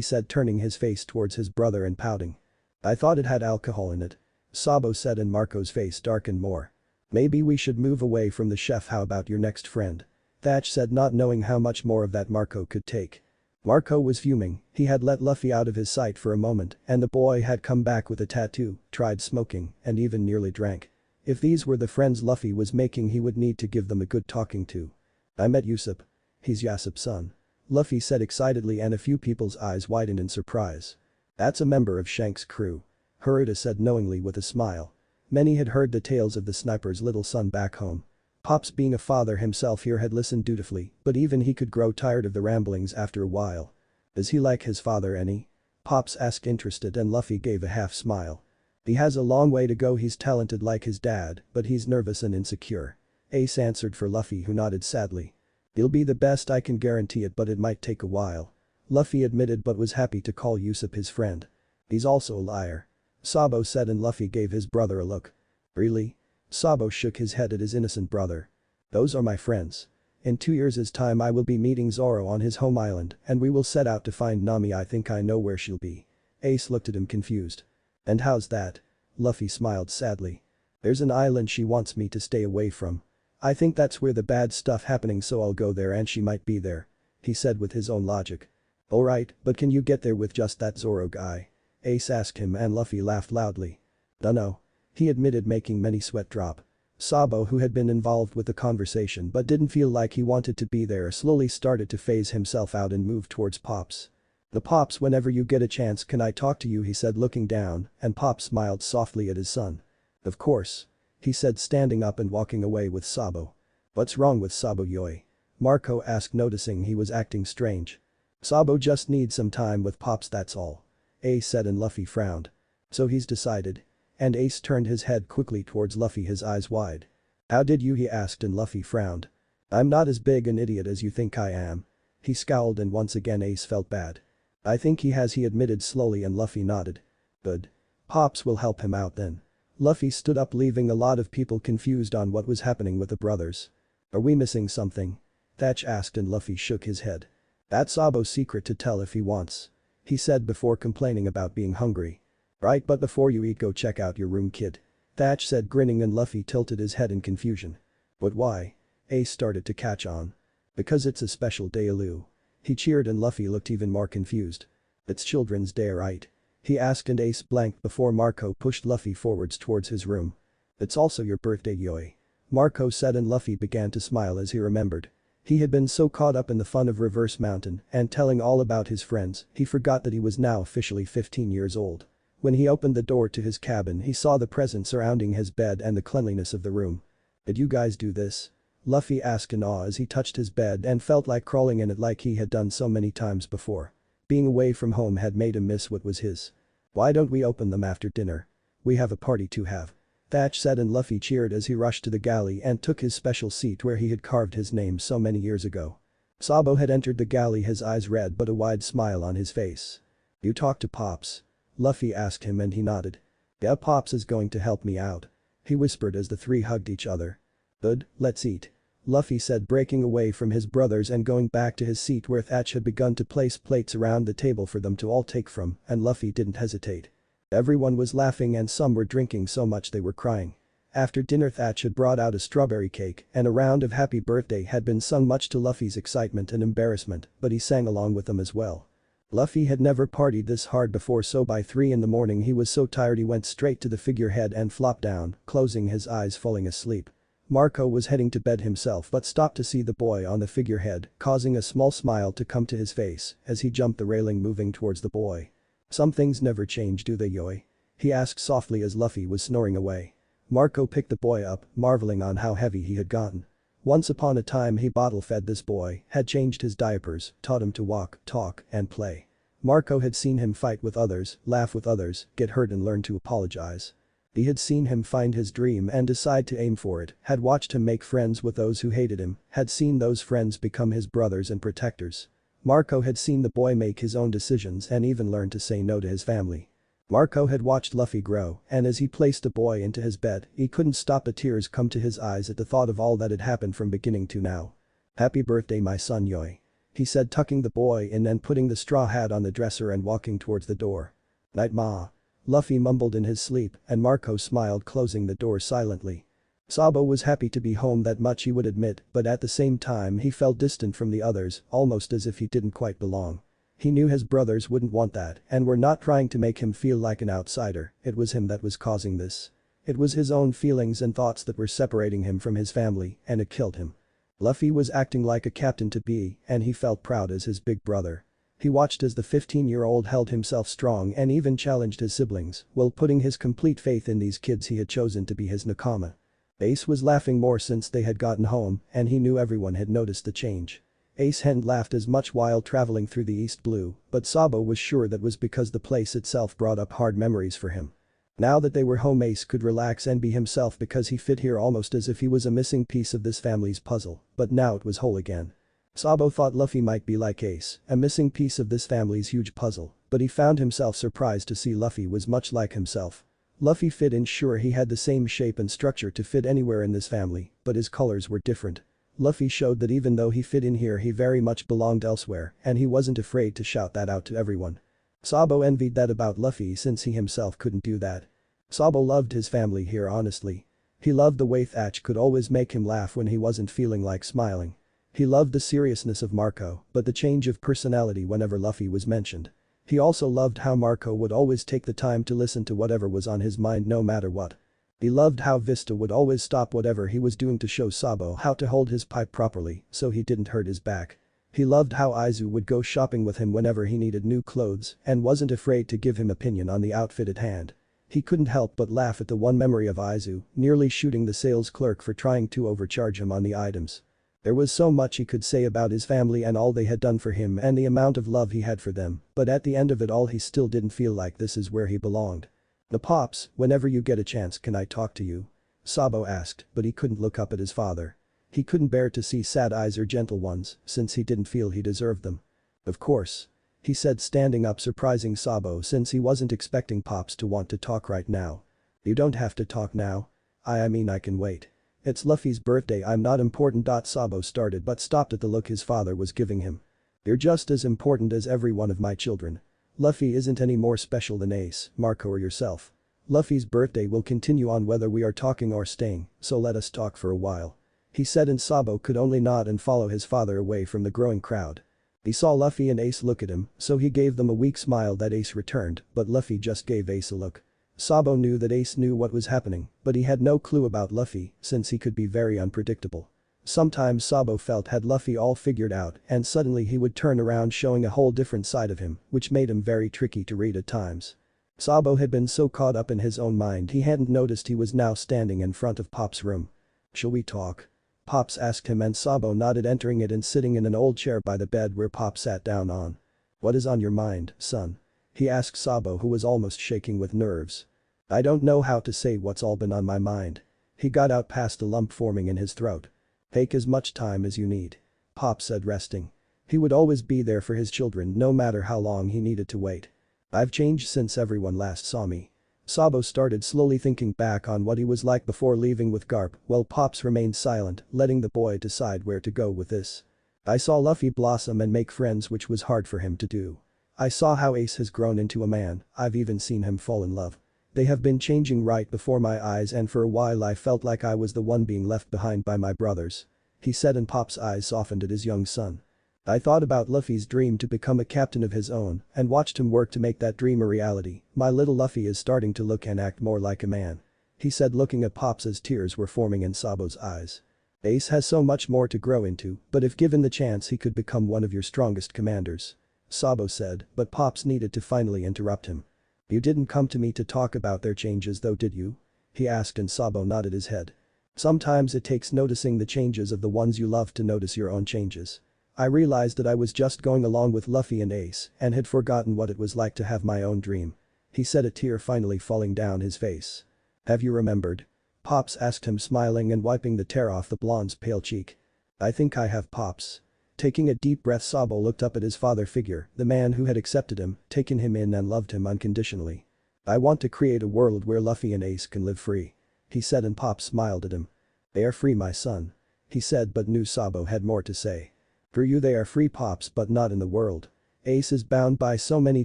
S1: said, turning his face towards his brother and pouting. "I thought it had alcohol in it," Sabo said, and Marco's face darkened more. "Maybe we should move away from the chef. How about your next friend?" Thatch said, not knowing how much more of that Marco could take. Marco was fuming, he had let Luffy out of his sight for a moment and the boy had come back with a tattoo, tried smoking, and even nearly drank. If these were the friends Luffy was making he would need to give them a good talking to. I met Usopp. He's Yasopp's son. Luffy said excitedly and a few people's eyes widened in surprise. That's a member of Shanks' crew. Haruta said knowingly with a smile. Many had heard the tales of the sniper's little son back home. Pops being a father himself here had listened dutifully, but even he could grow tired of the ramblings after a while. Is he like his father any? Pops asked interested and Luffy gave a half smile. He has a long way to go, he's talented like his dad, but he's nervous and insecure. Ace answered for Luffy who nodded sadly. He'll be the best, I can guarantee it, but it might take a while. Luffy admitted but was happy to call Usopp his friend. He's also a liar. Sabo said and Luffy gave his brother a look. Really? Sabo shook his head at his innocent brother. Those are my friends. In 2 years' time I will be meeting Zoro on his home island and we will set out to find Nami. I think I know where she'll be. Ace looked at him confused. And how's that? Luffy smiled sadly. There's an island she wants me to stay away from. I think that's where the bad stuff happening, so I'll go there and she might be there. He said with his own logic. Alright, but can you get there with just that Zoro guy? Ace asked him and Luffy laughed loudly. Dunno. He admitted, making many sweat drop. Sabo, who had been involved with the conversation but didn't feel like he wanted to be there, slowly started to phase himself out and move towards Pops. The Pops, whenever you get a chance can I talk to you, he said looking down, and Pops smiled softly at his son. Of course. He said standing up and walking away with Sabo. What's wrong with Sabo Yoi? Marco asked, noticing he was acting strange. Sabo just needs some time with Pops, that's all. Ace said and Luffy frowned. So he's decided. And Ace turned his head quickly towards Luffy, his eyes wide. How did you, he asked and Luffy frowned. I'm not as big an idiot as you think I am. He scowled and once again Ace felt bad. I think he has, he admitted slowly and Luffy nodded. Good. Pops will help him out then. Luffy stood up, leaving a lot of people confused on what was happening with the brothers. Are we missing something? Thatch asked and Luffy shook his head. That's Sabo's secret to tell if he wants. He said before complaining about being hungry. Right, but before you eat go check out your room, kid. Thatch said, grinning, and Luffy tilted his head in confusion. But why? Ace started to catch on. Because it's a special day, Alu. He cheered and Luffy looked even more confused. It's Children's Day, right? He asked and Ace blanked before Marco pushed Luffy forwards towards his room. It's also your birthday, Yoi. Marco said and Luffy began to smile as he remembered. He had been so caught up in the fun of Reverse Mountain and telling all about his friends, he forgot that he was now officially 15 years old. When he opened the door to his cabin he saw the present surrounding his bed and the cleanliness of the room. Did you guys do this? Luffy asked in awe as he touched his bed and felt like crawling in it like he had done so many times before. Being away from home had made him miss what was his. Why don't we open them after dinner? We have a party to have. Thatch said and Luffy cheered as he rushed to the galley and took his special seat where he had carved his name so many years ago. Sabo had entered the galley, his eyes red but a wide smile on his face. You talked to Pops? Luffy asked him and he nodded. Yeah, Pops is going to help me out. He whispered as the three hugged each other. Good, let's eat. Luffy said, breaking away from his brothers and going back to his seat where Thatch had begun to place plates around the table for them to all take from, and Luffy didn't hesitate. Everyone was laughing and some were drinking so much they were crying. After dinner Thatch had brought out a strawberry cake and a round of happy birthday had been sung, much to Luffy's excitement and embarrassment, but he sang along with them as well. Luffy had never partied this hard before, so by 3 in the morning he was so tired he went straight to the figurehead and flopped down, closing his eyes, falling asleep. Marco was heading to bed himself but stopped to see the boy on the figurehead, causing a small smile to come to his face as he jumped the railing, moving towards the boy. Some things never change, do they, Yoi? He asked softly as Luffy was snoring away. Marco picked the boy up, marveling on how heavy he had gotten. Once upon a time he bottle-fed this boy, had changed his diapers, taught him to walk, talk, and play. Marco had seen him fight with others, laugh with others, get hurt and learn to apologize. He had seen him find his dream and decide to aim for it, had watched him make friends with those who hated him, had seen those friends become his brothers and protectors. Marco had seen the boy make his own decisions and even learn to say no to his family. Marco had watched Luffy grow, and as he placed the boy into his bed, he couldn't stop the tears come to his eyes at the thought of all that had happened from beginning to now. Happy birthday, my son Yoi. He said, tucking the boy in and putting the straw hat on the dresser and walking towards the door. Night, Ma. Luffy mumbled in his sleep and Marco smiled, closing the door silently. Sabo was happy to be home, that much he would admit, but at the same time he felt distant from the others, almost as if he didn't quite belong. He knew his brothers wouldn't want that and were not trying to make him feel like an outsider, it was him that was causing this. It was his own feelings and thoughts that were separating him from his family, and it killed him. Luffy was acting like a captain to be, and he felt proud as his big brother. He watched as the 15-year-old held himself strong and even challenged his siblings, while putting his complete faith in these kids he had chosen to be his nakama. Ace was laughing more since they had gotten home, and he knew everyone had noticed the change. Ace hadn't laughed as much while traveling through the East Blue, but Sabo was sure that was because the place itself brought up hard memories for him. Now that they were home, Ace could relax and be himself because he fit here almost as if he was a missing piece of this family's puzzle, but now it was whole again. Sabo thought Luffy might be like Ace, a missing piece of this family's huge puzzle, but he found himself surprised to see Luffy was much like himself. Luffy fit in, sure, he had the same shape and structure to fit anywhere in this family, but his colors were different. Luffy showed that even though he fit in here, he very much belonged elsewhere, and he wasn't afraid to shout that out to everyone. Sabo envied that about Luffy since he himself couldn't do that. Sabo loved his family here, honestly. He loved the way Thatch could always make him laugh when he wasn't feeling like smiling. He loved the seriousness of Marco, but the change of personality whenever Luffy was mentioned. He also loved how Marco would always take the time to listen to whatever was on his mind no matter what. He loved how Vista would always stop whatever he was doing to show Sabo how to hold his pipe properly so he didn't hurt his back. He loved how Aizu would go shopping with him whenever he needed new clothes and wasn't afraid to give him opinion on the outfit at hand. He couldn't help but laugh at the one memory of Aizu nearly shooting the sales clerk for trying to overcharge him on the items. There was so much he could say about his family and all they had done for him and the amount of love he had for them, but at the end of it all he still didn't feel like this is where he belonged. "The Pops, whenever you get a chance, can I talk to you?" Sabo asked, but he couldn't look up at his father. He couldn't bear to see sad eyes or gentle ones since he didn't feel he deserved them. "Of course," he said, standing up, surprising Sabo since he wasn't expecting Pops to want to talk right now. "You don't have to talk now. I mean I can wait. It's Luffy's birthday, I'm not important." Sabo started but stopped at the look his father was giving him. "You're just as important as every one of my children. Luffy isn't any more special than Ace, Marco or yourself. Luffy's birthday will continue on whether we are talking or staying, so let us talk for a while," he said, and Sabo could only nod and follow his father away from the growing crowd. He saw Luffy and Ace look at him, so he gave them a weak smile that Ace returned, but Luffy just gave Ace a look. Sabo knew that Ace knew what was happening, but he had no clue about Luffy since he could be very unpredictable. Sometimes Sabo felt had Luffy all figured out and suddenly he would turn around showing a whole different side of him, which made him very tricky to read at times. Sabo had been so caught up in his own mind he hadn't noticed he was now standing in front of Pop's room. "Shall we talk?" Pops asked him, and Sabo nodded, entering it and sitting in an old chair by the bed where Pop sat down on. "What is on your mind, son?" he asked Sabo, who was almost shaking with nerves. "I don't know how to say what's all been on my mind." He got out past the lump forming in his throat. "Take as much time as you need," Pop said, resting. He would always be there for his children no matter how long he needed to wait. "I've changed since everyone last saw me." Sabo started slowly thinking back on what he was like before leaving with Garp while Pops remained silent, letting the boy decide where to go with this. "I saw Luffy blossom and make friends, which was hard for him to do. I saw how Ace has grown into a man, I've even seen him fall in love. They have been changing right before my eyes, and for a while I felt like I was the one being left behind by my brothers," he said, and Pop's eyes softened at his young son. "I thought about Luffy's dream to become a captain of his own and watched him work to make that dream a reality. My little Luffy is starting to look and act more like a man," he said, looking at Pops as tears were forming in Sabo's eyes. "Ace has so much more to grow into, but if given the chance he could become one of your strongest commanders," Sabo said, but Pops needed to finally interrupt him. "You didn't come to me to talk about their changes though, did you?" he asked, and Sabo nodded his head. "Sometimes it takes noticing the changes of the ones you love to notice your own changes. I realized that I was just going along with Luffy and Ace and had forgotten what it was like to have my own dream," he said, a tear finally falling down his face. "Have you remembered?" Pops asked him, smiling and wiping the tear off the blonde's pale cheek. "I think I have, Pops." Taking a deep breath, Sabo looked up at his father figure, the man who had accepted him, taken him in and loved him unconditionally. "I want to create a world where Luffy and Ace can live free," he said, and Pop smiled at him. "They are free, my son," he said, but knew Sabo had more to say. "For you they are free, Pops, but not in the world. Ace is bound by so many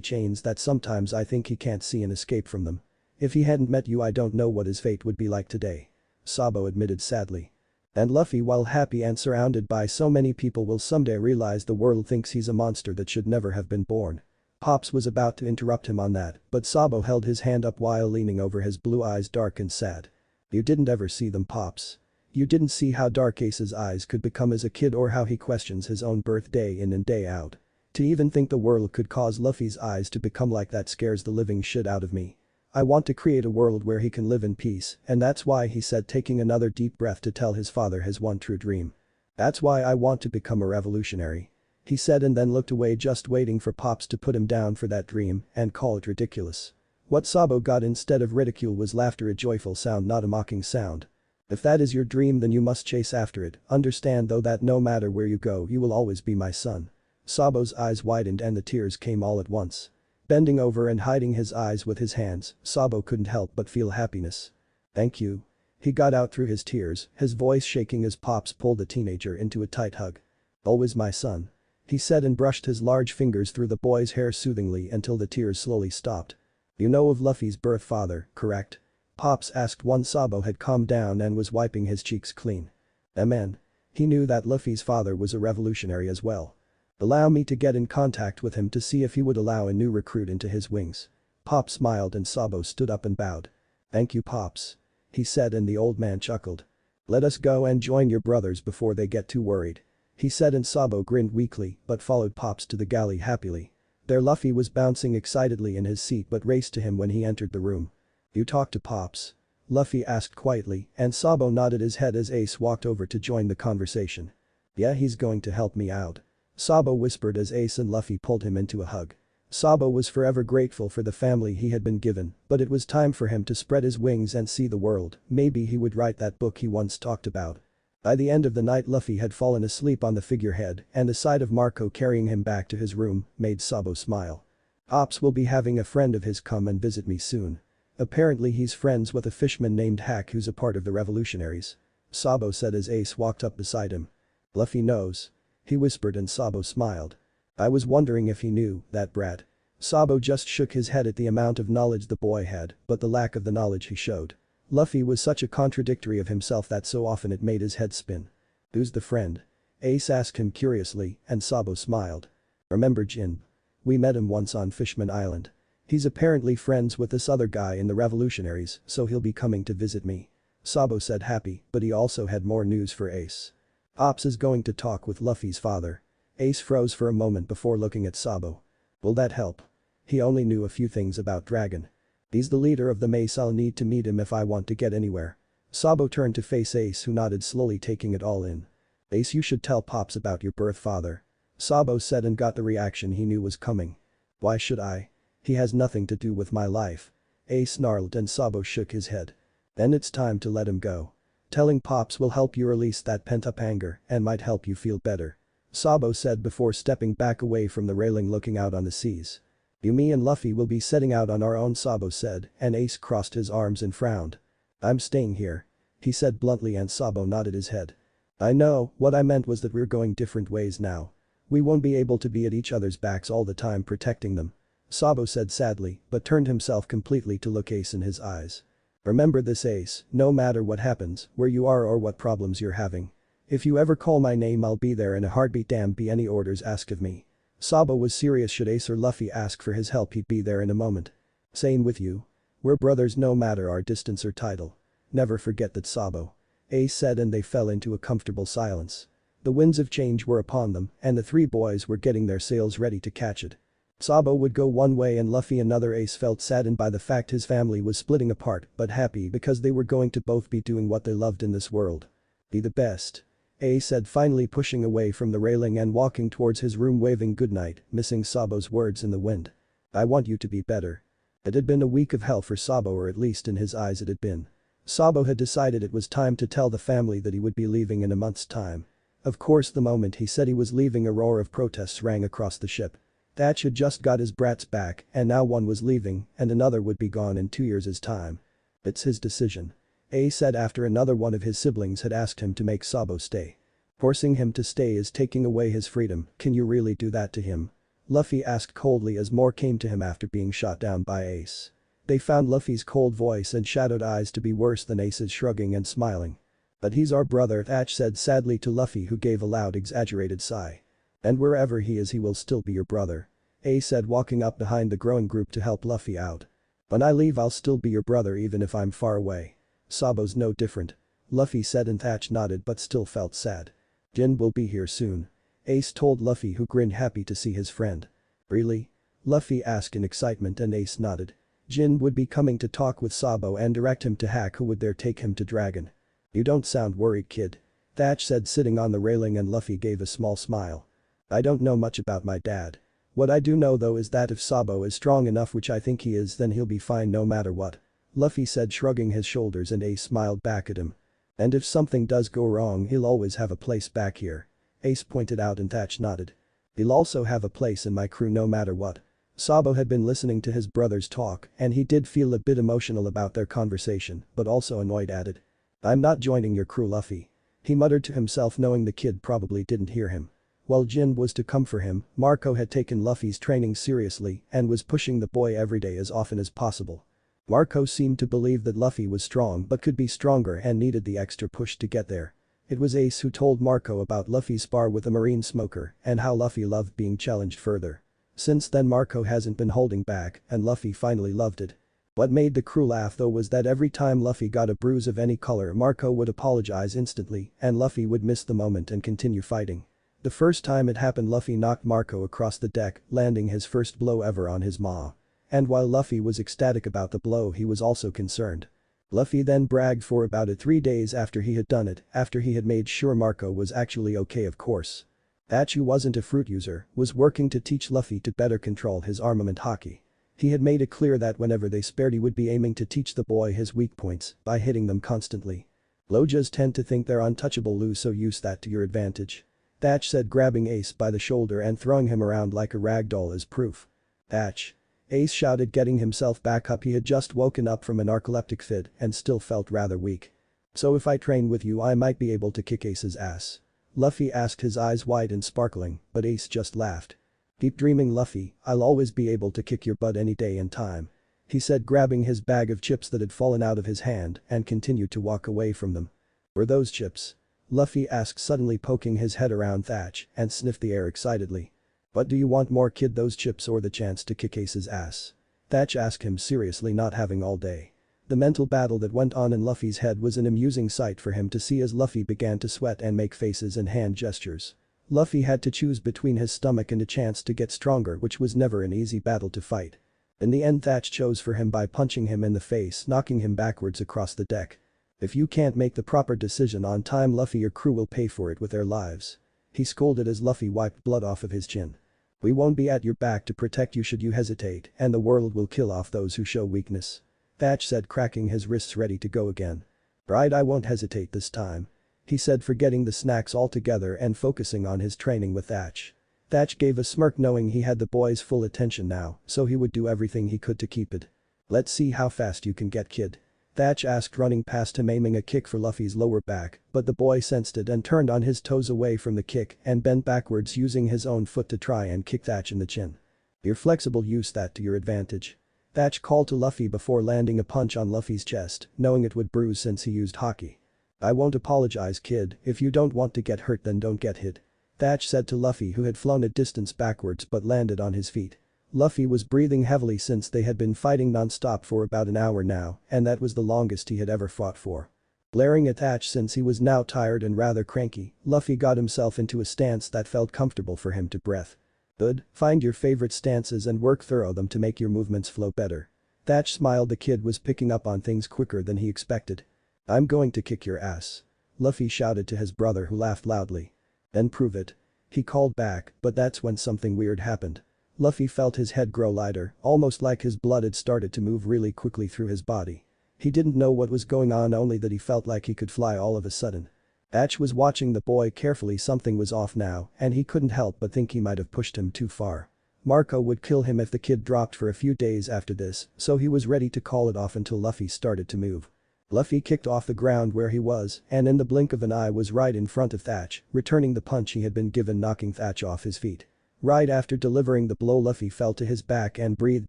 S1: chains that sometimes I think he can't see an escape from them. If he hadn't met you, I don't know what his fate would be like today." Sabo admitted sadly. And Luffy, while happy and surrounded by so many people, will someday realize the world thinks he's a monster that should never have been born. Pops was about to interrupt him on that, but Sabo held his hand up while leaning over, his blue eyes dark and sad. You didn't ever see them, Pops. You didn't see how dark Ace's eyes could become as a kid, or how he questions his own birth day in and day out. To even think the world could cause Luffy's eyes to become like that scares the living shit out of me. I want to create a world where he can live in peace, and that's why, he said, taking another deep breath to tell his father his one true dream. That's why I want to become a revolutionary. He said, and then looked away, just waiting for Pops to put him down for that dream and call it ridiculous. What Sabo got instead of ridicule was laughter, a joyful sound, not a mocking sound. If that is your dream, then you must chase after it. Understand though that no matter where you go, you will always be my son. Sabo's eyes widened and the tears came all at once. Bending over and hiding his eyes with his hands, Sabo couldn't help but feel happiness. Thank you. He got out through his tears, his voice shaking as Pops pulled the teenager into a tight hug. Always my son. He said, and brushed his large fingers through the boy's hair soothingly until the tears slowly stopped. You know of Luffy's birth father, correct? Pops asked once Sabo had calmed down and was wiping his cheeks clean. Amen. He knew that Luffy's father was a revolutionary as well. Allow me to get in contact with him to see if he would allow a new recruit into his wings. Pops smiled and Sabo stood up and bowed. Thank you, Pops. He said, and the old man chuckled. Let us go and join your brothers before they get too worried. He said, and Sabo grinned weakly but followed Pops to the galley happily. There Luffy was bouncing excitedly in his seat but raced to him when he entered the room. You talked to Pops? Luffy asked quietly, and Sabo nodded his head as Ace walked over to join the conversation. Yeah, he's going to help me out. Sabo whispered as Ace and Luffy pulled him into a hug. Sabo was forever grateful for the family he had been given, but it was time for him to spread his wings and see the world. Maybe he would write that book he once talked about. By the end of the night, Luffy had fallen asleep on the figurehead, and the sight of Marco carrying him back to his room made Sabo smile. Pops will be having a friend of his come and visit me soon. Apparently he's friends with a fishman named Hack who's a part of the revolutionaries. Sabo said as Ace walked up beside him. Luffy knows. He whispered, and Sabo smiled. I was wondering if he knew, that brat. Sabo just shook his head at the amount of knowledge the boy had, but the lack of the knowledge he showed. Luffy was such a contradictory of himself that so often it made his head spin. Who's the friend? Ace asked him curiously, and Sabo smiled. Remember Jin? We met him once on Fishman Island. He's apparently friends with this other guy in the revolutionaries, so he'll be coming to visit me. Sabo said, happy, but he also had more news for Ace. Pops is going to talk with Luffy's father. Ace froze for a moment before looking at Sabo. Will that help? He only knew a few things about Dragon. He's the leader of the mace. I'll need to meet him if I want to get anywhere. Sabo turned to face Ace, who nodded slowly, taking it all in. Ace, you should tell Pops about your birth father. Sabo said, and got the reaction he knew was coming. Why should I? He has nothing to do with my life. Ace snarled, and Sabo shook his head. Then it's time to let him go. Telling Pops will help you release that pent-up anger and might help you feel better. Sabo said before stepping back away from the railing, looking out on the seas. You, me and Luffy will be setting out on our own, Sabo said, and Ace crossed his arms and frowned. I'm staying here. He said bluntly, and Sabo nodded his head. I know, what I meant was that we're going different ways now. We won't be able to be at each other's backs all the time protecting them. Sabo said sadly, but turned himself completely to look Ace in his eyes. Remember this, Ace, no matter what happens, where you are or what problems you're having. If you ever call my name, I'll be there in a heartbeat. Damn, be any orders asked of me. Sabo was serious. Should Ace or Luffy ask for his help, he'd be there in a moment. Same with you. We're brothers no matter our distance or title. Never forget that, Sabo. Ace said, and they fell into a comfortable silence. The winds of change were upon them, and the three boys were getting their sails ready to catch it. Sabo would go one way and Luffy another. Ace felt saddened by the fact his family was splitting apart, but happy because they were going to both be doing what they loved in this world. Be the best. Ace said, finally pushing away from the railing and walking towards his room, waving goodnight, missing Sabo's words in the wind. I want you to be better. It had been a week of hell for Sabo, or at least in his eyes it had been. Sabo had decided it was time to tell the family that he would be leaving in a month's time. Of course, the moment he said he was leaving, a roar of protests rang across the ship. Thatch had just got his brats back, and now one was leaving and another would be gone in 2 years' time. It's his decision. Ace said after another one of his siblings had asked him to make Sabo stay. Forcing him to stay is taking away his freedom. Can you really do that to him? Luffy asked coldly as more came to him after being shot down by Ace. They found Luffy's cold voice and shadowed eyes to be worse than Ace's shrugging and smiling. "But he's our brother," Thatch said sadly to Luffy, who gave a loud exaggerated sigh. "And wherever he is, he will still be your brother," Ace said, walking up behind the growing group to help Luffy out. "When I leave, I'll still be your brother even if I'm far away. Sabo's no different," Luffy said, and Thatch nodded but still felt sad. "Jin will be here soon," Ace told Luffy, who grinned happy to see his friend. "Really?" Luffy asked in excitement, and Ace nodded. Jin would be coming to talk with Sabo and direct him to Hack, who would there take him to Dragon. "You don't sound worried, kid," Thatch said, sitting on the railing, and Luffy gave a small smile. "I don't know much about my dad. What I do know though is that if Sabo is strong enough, which I think he is, then he'll be fine no matter what," Luffy said, shrugging his shoulders, and Ace smiled back at him. "And if something does go wrong, he'll always have a place back here," Ace pointed out, and Thatch nodded. "He'll also have a place in my crew no matter what." Sabo had been listening to his brothers talk, and he did feel a bit emotional about their conversation, but also annoyed at it. "I'm not joining your crew, Luffy," he muttered to himself, knowing the kid probably didn't hear him. While Jin was to come for him, Marco had taken Luffy's training seriously and was pushing the boy every day as often as possible. Marco seemed to believe that Luffy was strong but could be stronger and needed the extra push to get there. It was Ace who told Marco about Luffy's spar with a marine smoker and how Luffy loved being challenged further. Since then, Marco hasn't been holding back, and Luffy finally loved it. What made the crew laugh though was that every time Luffy got a bruise of any color, Marco would apologize instantly and Luffy would miss the moment and continue fighting. The first time it happened, Luffy knocked Marco across the deck, landing his first blow ever on his maw. And while Luffy was ecstatic about the blow, he was also concerned. Luffy then bragged for about 3 days after he had done it, after he had made sure Marco was actually okay, of course. Thatch, who wasn't a fruit user, was working to teach Luffy to better control his armament haki. He had made it clear that whenever they spared, he would be aiming to teach the boy his weak points by hitting them constantly. "Lojas tend to think they're untouchable, Lou, so use that to your advantage," Thatch said, grabbing Ace by the shoulder and throwing him around like a rag doll as proof. "Thatch!" Ace shouted, getting himself back up. He had just woken up from a narcoleptic fit and still felt rather weak. "So if I train with you, I might be able to kick Ace's ass?" Luffy asked, his eyes wide and sparkling, but Ace just laughed. "Keep dreaming, Luffy, I'll always be able to kick your butt any day and time," he said, grabbing his bag of chips that had fallen out of his hand and continued to walk away from them. "Were those chips?" Luffy asked, suddenly poking his head around Thatch and sniffed the air excitedly. "What do you want more, kid, those chips or the chance to kick Ace's ass?" Thatch asked him seriously, not having all day. The mental battle that went on in Luffy's head was an amusing sight for him to see as Luffy began to sweat and make faces and hand gestures. Luffy had to choose between his stomach and a chance to get stronger, which was never an easy battle to fight. In the end, Thatch chose for him by punching him in the face, knocking him backwards across the deck. "If you can't make the proper decision on time, Luffy, your crew will pay for it with their lives," he scolded as Luffy wiped blood off of his chin. "We won't be at your back to protect you should you hesitate, and the world will kill off those who show weakness," Thatch said, cracking his wrists ready to go again. "Right, I won't hesitate this time," he said, forgetting the snacks altogether and focusing on his training with Thatch. Thatch gave a smirk, knowing he had the boy's full attention now, so he would do everything he could to keep it. "Let's see how fast you can get, kid," Thatch asked, running past him aiming a kick for Luffy's lower back, but the boy sensed it and turned on his toes away from the kick and bent backwards, using his own foot to try and kick Thatch in the chin. "You're flexible, use that to your advantage," Thatch called to Luffy before landing a punch on Luffy's chest, knowing it would bruise since he used haki. "I won't apologize, kid, if you don't want to get hurt then don't get hit," Thatch said to Luffy, who had flown a distance backwards but landed on his feet. Luffy was breathing heavily since they had been fighting non-stop for about an hour now, and that was the longest he had ever fought for. Glaring at Thatch since he was now tired and rather cranky, Luffy got himself into a stance that felt comfortable for him to breath. "Good, find your favorite stances and work through them to make your movements flow better." Thatch smiled. The kid was picking up on things quicker than he expected. "I'm going to kick your ass," Luffy shouted to his brother, who laughed loudly. "Then prove it," he called back, but that's when something weird happened. Luffy felt his head grow lighter, almost like his blood had started to move really quickly through his body. He didn't know what was going on, only that he felt like he could fly all of a sudden. Thatch was watching the boy carefully. Something was off now, and he couldn't help but think he might have pushed him too far. Marco would kill him if the kid dropped for a few days after this, so he was ready to call it off until Luffy started to move. Luffy kicked off the ground where he was and in the blink of an eye was right in front of Thatch, returning the punch he had been given, knocking Thatch off his feet. Right after delivering the blow, Luffy fell to his back and breathed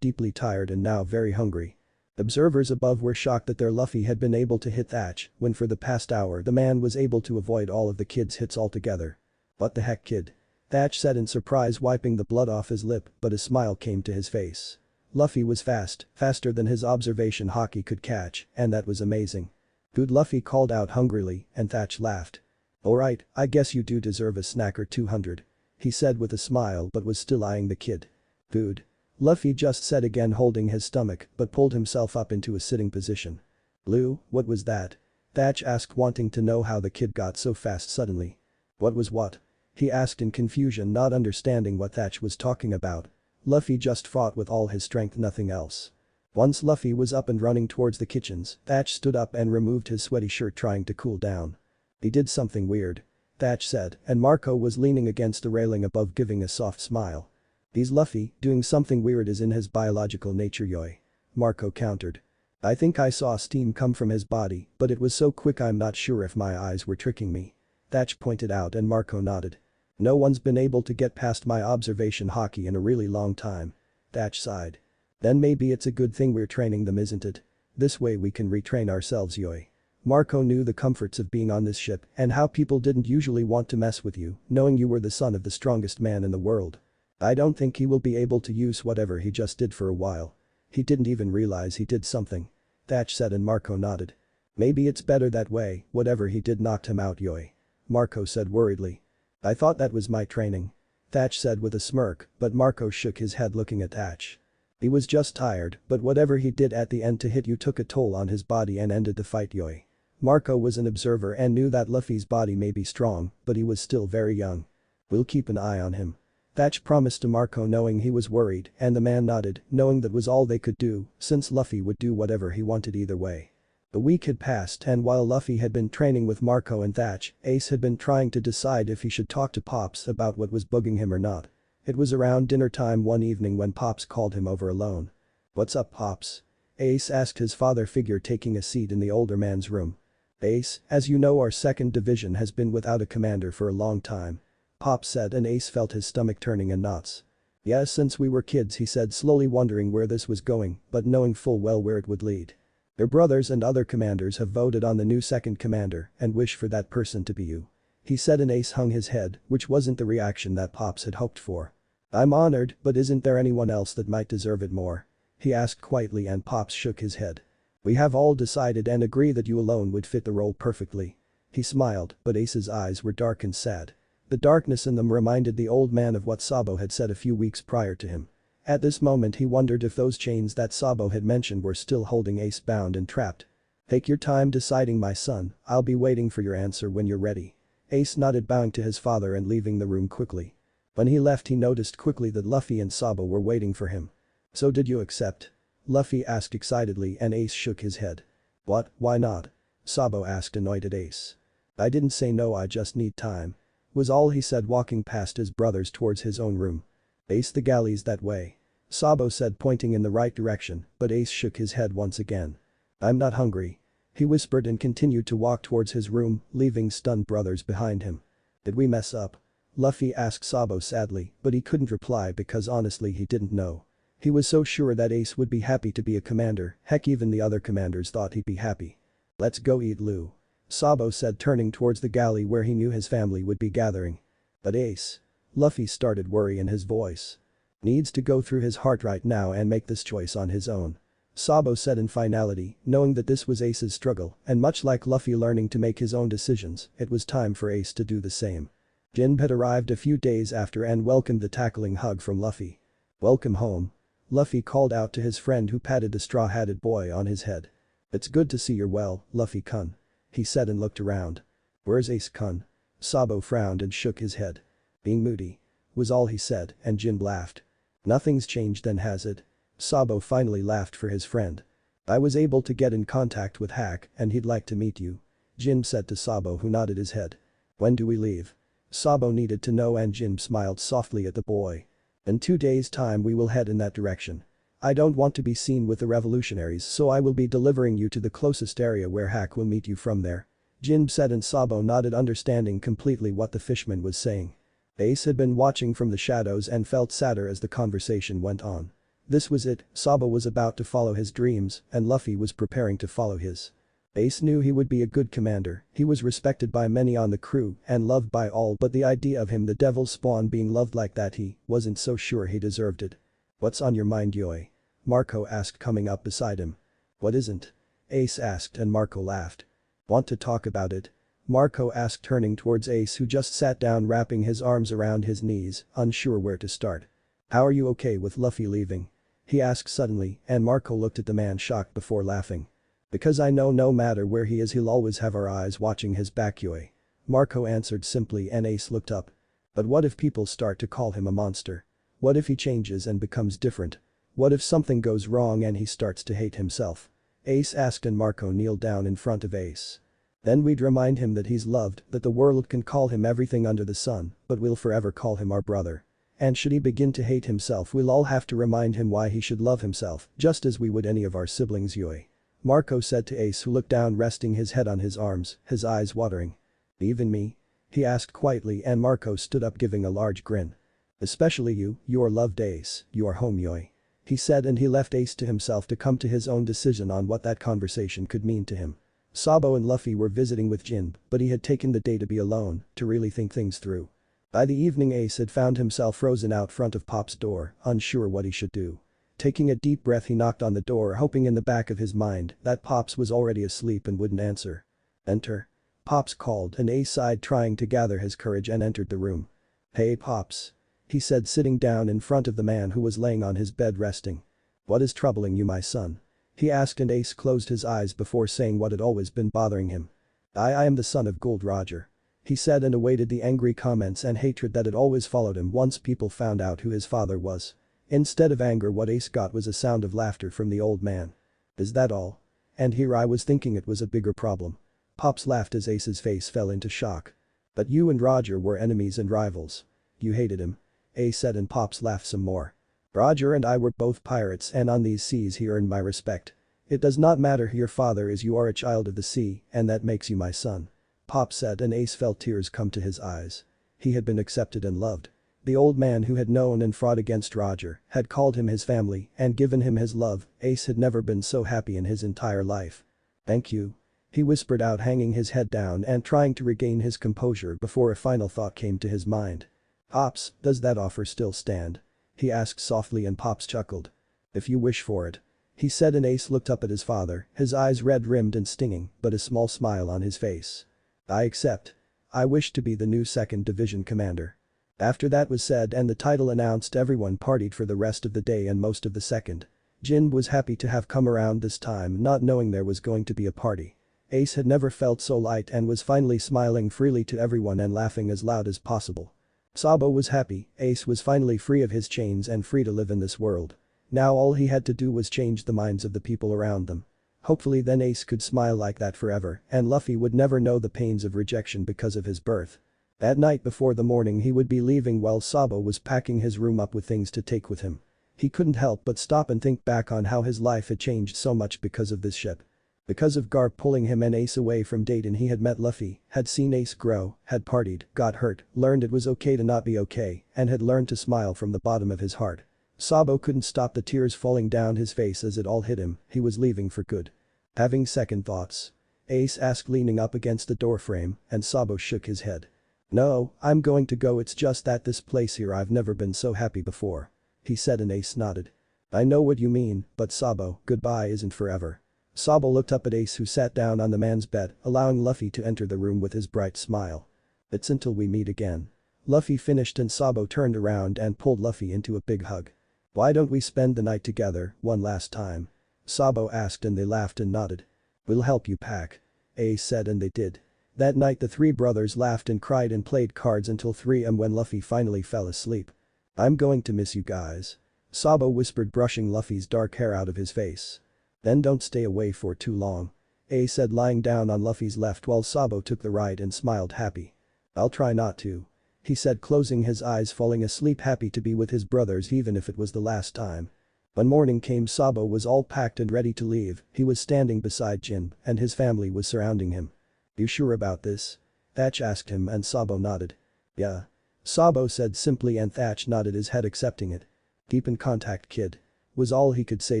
S1: deeply, tired and now very hungry. Observers above were shocked that their Luffy had been able to hit Thatch when for the past hour the man was able to avoid all of the kid's hits altogether. "What the heck, kid?" Thatch said in surprise, wiping the blood off his lip, but a smile came to his face. Luffy was fast, faster than his observation haki could catch, and that was amazing. "Good," Luffy called out hungrily, and Thatch laughed. "Alright, I guess you do deserve a snack or 200. He said with a smile but was still eyeing the kid. "Good," Luffy just said again, holding his stomach but pulled himself up into a sitting position. "Lou, what was that?" Thatch asked, wanting to know how the kid got so fast suddenly. "What was what?" he asked in confusion, not understanding what Thatch was talking about. Luffy just fought with all his strength, nothing else. Once Luffy was up and running towards the kitchens, Thatch stood up and removed his sweaty shirt, trying to cool down. "He did something weird," Thatch said, and Marco was leaning against the railing above, giving a soft smile. "He's Luffy, doing something weird is in his biological nature, Yoi," Marco countered. "I think I saw steam come from his body, but it was so quick I'm not sure if my eyes were tricking me," Thatch pointed out, and Marco nodded. "No one's been able to get past my observation haki in a really long time," Thatch sighed. "Then maybe it's a good thing we're training them, isn't it? This way we can retrain ourselves, Yoi." Marco knew the comforts of being on this ship and how people didn't usually want to mess with you, knowing you were the son of the strongest man in the world. "I don't think he will be able to use whatever he just did for a while. He didn't even realize he did something," Thatch said, and Marco nodded. "Maybe it's better that way, whatever he did knocked him out, Yoi," Marco said worriedly. "I thought that was my training," Thatch said with a smirk, but Marco shook his head, looking at Thatch. "He was just tired, but whatever he did at the end to hit you took a toll on his body and ended the fight, Yoi." Marco was an observer and knew that Luffy's body may be strong, but he was still very young. "We'll keep an eye on him," Thatch promised to Marco, knowing he was worried, and the man nodded, knowing that was all they could do, since Luffy would do whatever he wanted either way. A week had passed, and while Luffy had been training with Marco and Thatch, Ace had been trying to decide if he should talk to Pops about what was bugging him or not. It was around dinner time one evening when Pops called him over alone. "What's up, Pops?" Ace asked his father figure, taking a seat in the older man's room. "Ace, as you know, our second division has been without a commander for a long time," Pops said, and Ace felt his stomach turning in knots. "Yes, since we were kids," he said, slowly wondering where this was going, but knowing full well where it would lead. "Their brothers and other commanders have voted on the new second commander and wish for that person to be you," he said, and Ace hung his head, which wasn't the reaction that Pops had hoped for. "I'm honored, but isn't there anyone else that might deserve it more?" he asked quietly, and Pops shook his head. "We have all decided and agree that you alone would fit the role perfectly." He smiled, but Ace's eyes were dark and sad. The darkness in them reminded the old man of what Sabo had said a few weeks prior to him. At this moment he wondered if those chains that Sabo had mentioned were still holding Ace bound and trapped. "Take your time deciding, my son, I'll be waiting for your answer when you're ready." Ace nodded, bowing to his father and leaving the room quickly. When he left, he noticed quickly that Luffy and Sabo were waiting for him. "So did you accept?" Luffy asked excitedly, and Ace shook his head. "What, why not?" Sabo asked, annoyed at Ace. "I didn't say no, I just need time," was all he said, walking past his brothers towards his own room. "Ace, the galley's that way," Sabo said, pointing in the right direction, but Ace shook his head once again. "I'm not hungry," he whispered, and continued to walk towards his room, leaving stunned brothers behind him. "Did we mess up?" Luffy asked Sabo sadly, but he couldn't reply because honestly he didn't know. He was so sure that Ace would be happy to be a commander, heck, even the other commanders thought he'd be happy. "Let's go eat, Lou," Sabo said, turning towards the galley where he knew his family would be gathering. "But Ace," Luffy started, worry in his voice. "Needs to go through his heart right now and make this choice on his own," Sabo said in finality, knowing that this was Ace's struggle, and much like Luffy learning to make his own decisions, it was time for Ace to do the same. Jin had arrived a few days after and welcomed the tackling hug from Luffy. "Welcome home," Luffy called out to his friend, who patted the straw-hatted boy on his head. "It's good to see you're well, Luffy-kun," he said, and looked around. "Where's Ace-kun?" Sabo frowned and shook his head. "Being moody," was all he said, and Jin laughed. "Nothing's changed then, has it?" Sabo finally laughed for his friend. "I was able to get in contact with Hack and he'd like to meet you," Jin said to Sabo, who nodded his head. "When do we leave?" Sabo needed to know, and Jin smiled softly at the boy. "In 2 days' time we will head in that direction. I don't want to be seen with the revolutionaries, so I will be delivering you to the closest area where Hack will meet you from there," Jin said, and Sabo nodded, understanding completely what the fishman was saying. Ace had been watching from the shadows and felt sadder as the conversation went on. This was it, Sabo was about to follow his dreams, and Luffy was preparing to follow his. Ace knew he would be a good commander, he was respected by many on the crew and loved by all, but the idea of him, the devil's spawn, being loved like that, he wasn't so sure he deserved it. "What's on your mind, Yoi?" Marco asked, coming up beside him. "What isn't?" Ace asked, and Marco laughed. "Want to talk about it?" Marco asked, turning towards Ace, who just sat down wrapping his arms around his knees, unsure where to start. "How are you okay with Luffy leaving?" he asked suddenly, and Marco looked at the man shocked before laughing. "Because I know no matter where he is he'll always have our eyes watching his back, Yoi." Marco answered simply, and Ace looked up. "But what if people start to call him a monster? What if he changes and becomes different? What if something goes wrong and he starts to hate himself?" Ace asked, and Marco kneeled down in front of Ace. "Then we'd remind him that he's loved, that the world can call him everything under the sun, but we'll forever call him our brother. And should he begin to hate himself, we'll all have to remind him why he should love himself, just as we would any of our siblings, Yoi." Marco said to Ace, who looked down, resting his head on his arms, his eyes watering. "Even me?" he asked quietly, and Marco stood up, giving a large grin. "Especially you, you're loved, Ace, you are home, Yoi," he said, and he left Ace to himself to come to his own decision on what that conversation could mean to him. Sabo and Luffy were visiting with Jin, but he had taken the day to be alone, to really think things through. By the evening, Ace had found himself frozen out front of Pop's door, unsure what he should do. Taking a deep breath, he knocked on the door, hoping in the back of his mind that Pops was already asleep and wouldn't answer. "Enter." Pops called, and Ace sighed, trying to gather his courage, and entered the room. "Hey Pops," he said, sitting down in front of the man who was laying on his bed resting. "What is troubling you, my son?" he asked, and Ace closed his eyes before saying what had always been bothering him. I am the son of Gold Roger," he said, and awaited the angry comments and hatred that had always followed him once people found out who his father was. Instead of anger, what Ace got was a sound of laughter from the old man. "Is that all? And here I was thinking it was a bigger problem." Pops laughed as Ace's face fell into shock. "But you and Roger were enemies and rivals. You hated him," Ace said, and Pops laughed some more. "Roger and I were both pirates, and on these seas he earned my respect. It does not matter who your father is, you are a child of the sea, and that makes you my son." Pop said, and Ace felt tears come to his eyes. He had been accepted and loved. The old man who had known and fought against Roger had called him his family and given him his love. Ace had never been so happy in his entire life. "Thank you," he whispered out, hanging his head down and trying to regain his composure before a final thought came to his mind. "Pops, does that offer still stand?" he asked softly, and Pops chuckled. "If you wish for it," he said, and Ace looked up at his father, his eyes red-rimmed and stinging, but a small smile on his face. "I accept. I wish to be the new 2nd Division commander." After that was said and the title announced, everyone partied for the rest of the day and most of the second. Jin was happy to have come around this time, not knowing there was going to be a party. Ace had never felt so light and was finally smiling freely to everyone and laughing as loud as possible. Sabo was happy, Ace was finally free of his chains and free to live in this world. Now all he had to do was change the minds of the people around them. Hopefully then Ace could smile like that forever, and Luffy would never know the pains of rejection because of his birth. That night before the morning he would be leaving, while Sabo was packing his room up with things to take with him. He couldn't help but stop and think back on how his life had changed so much because of this ship. Because of Garp pulling him and Ace away from Dayton, he had met Luffy, had seen Ace grow, had partied, got hurt, learned it was okay to not be okay, and had learned to smile from the bottom of his heart. Sabo couldn't stop the tears falling down his face as it all hit him, he was leaving for good. Having second thoughts? Ace asked, leaning up against the doorframe, and Sabo shook his head. "No, I'm going to go, it's just that this place here, I've never been so happy before," he said, and Ace nodded. "I know what you mean, but Sabo, goodbye isn't forever." Sabo looked up at Ace, who sat down on the man's bed, allowing Luffy to enter the room with his bright smile. "It's until we meet again." Luffy finished, and Sabo turned around and pulled Luffy into a big hug. "Why don't we spend the night together, one last time?" Sabo asked, and they laughed and nodded. "We'll help you pack," Ace said, and they did. That night the three brothers laughed and cried and played cards until 3 am when Luffy finally fell asleep. "I'm going to miss you guys," Sabo whispered, brushing Luffy's dark hair out of his face. "Then don't stay away for too long," Ace said, lying down on Luffy's left while Sabo took the right and smiled happy. "I'll try not to," he said, closing his eyes, falling asleep, happy to be with his brothers even if it was the last time. When morning came, Sabo was all packed and ready to leave. He was standing beside Jin, and his family was surrounding him. "You sure about this?" Thatch asked him, and Sabo nodded. "Yeah," Sabo said simply, and Thatch nodded his head, accepting it. "Keep in contact, kid. was all he could say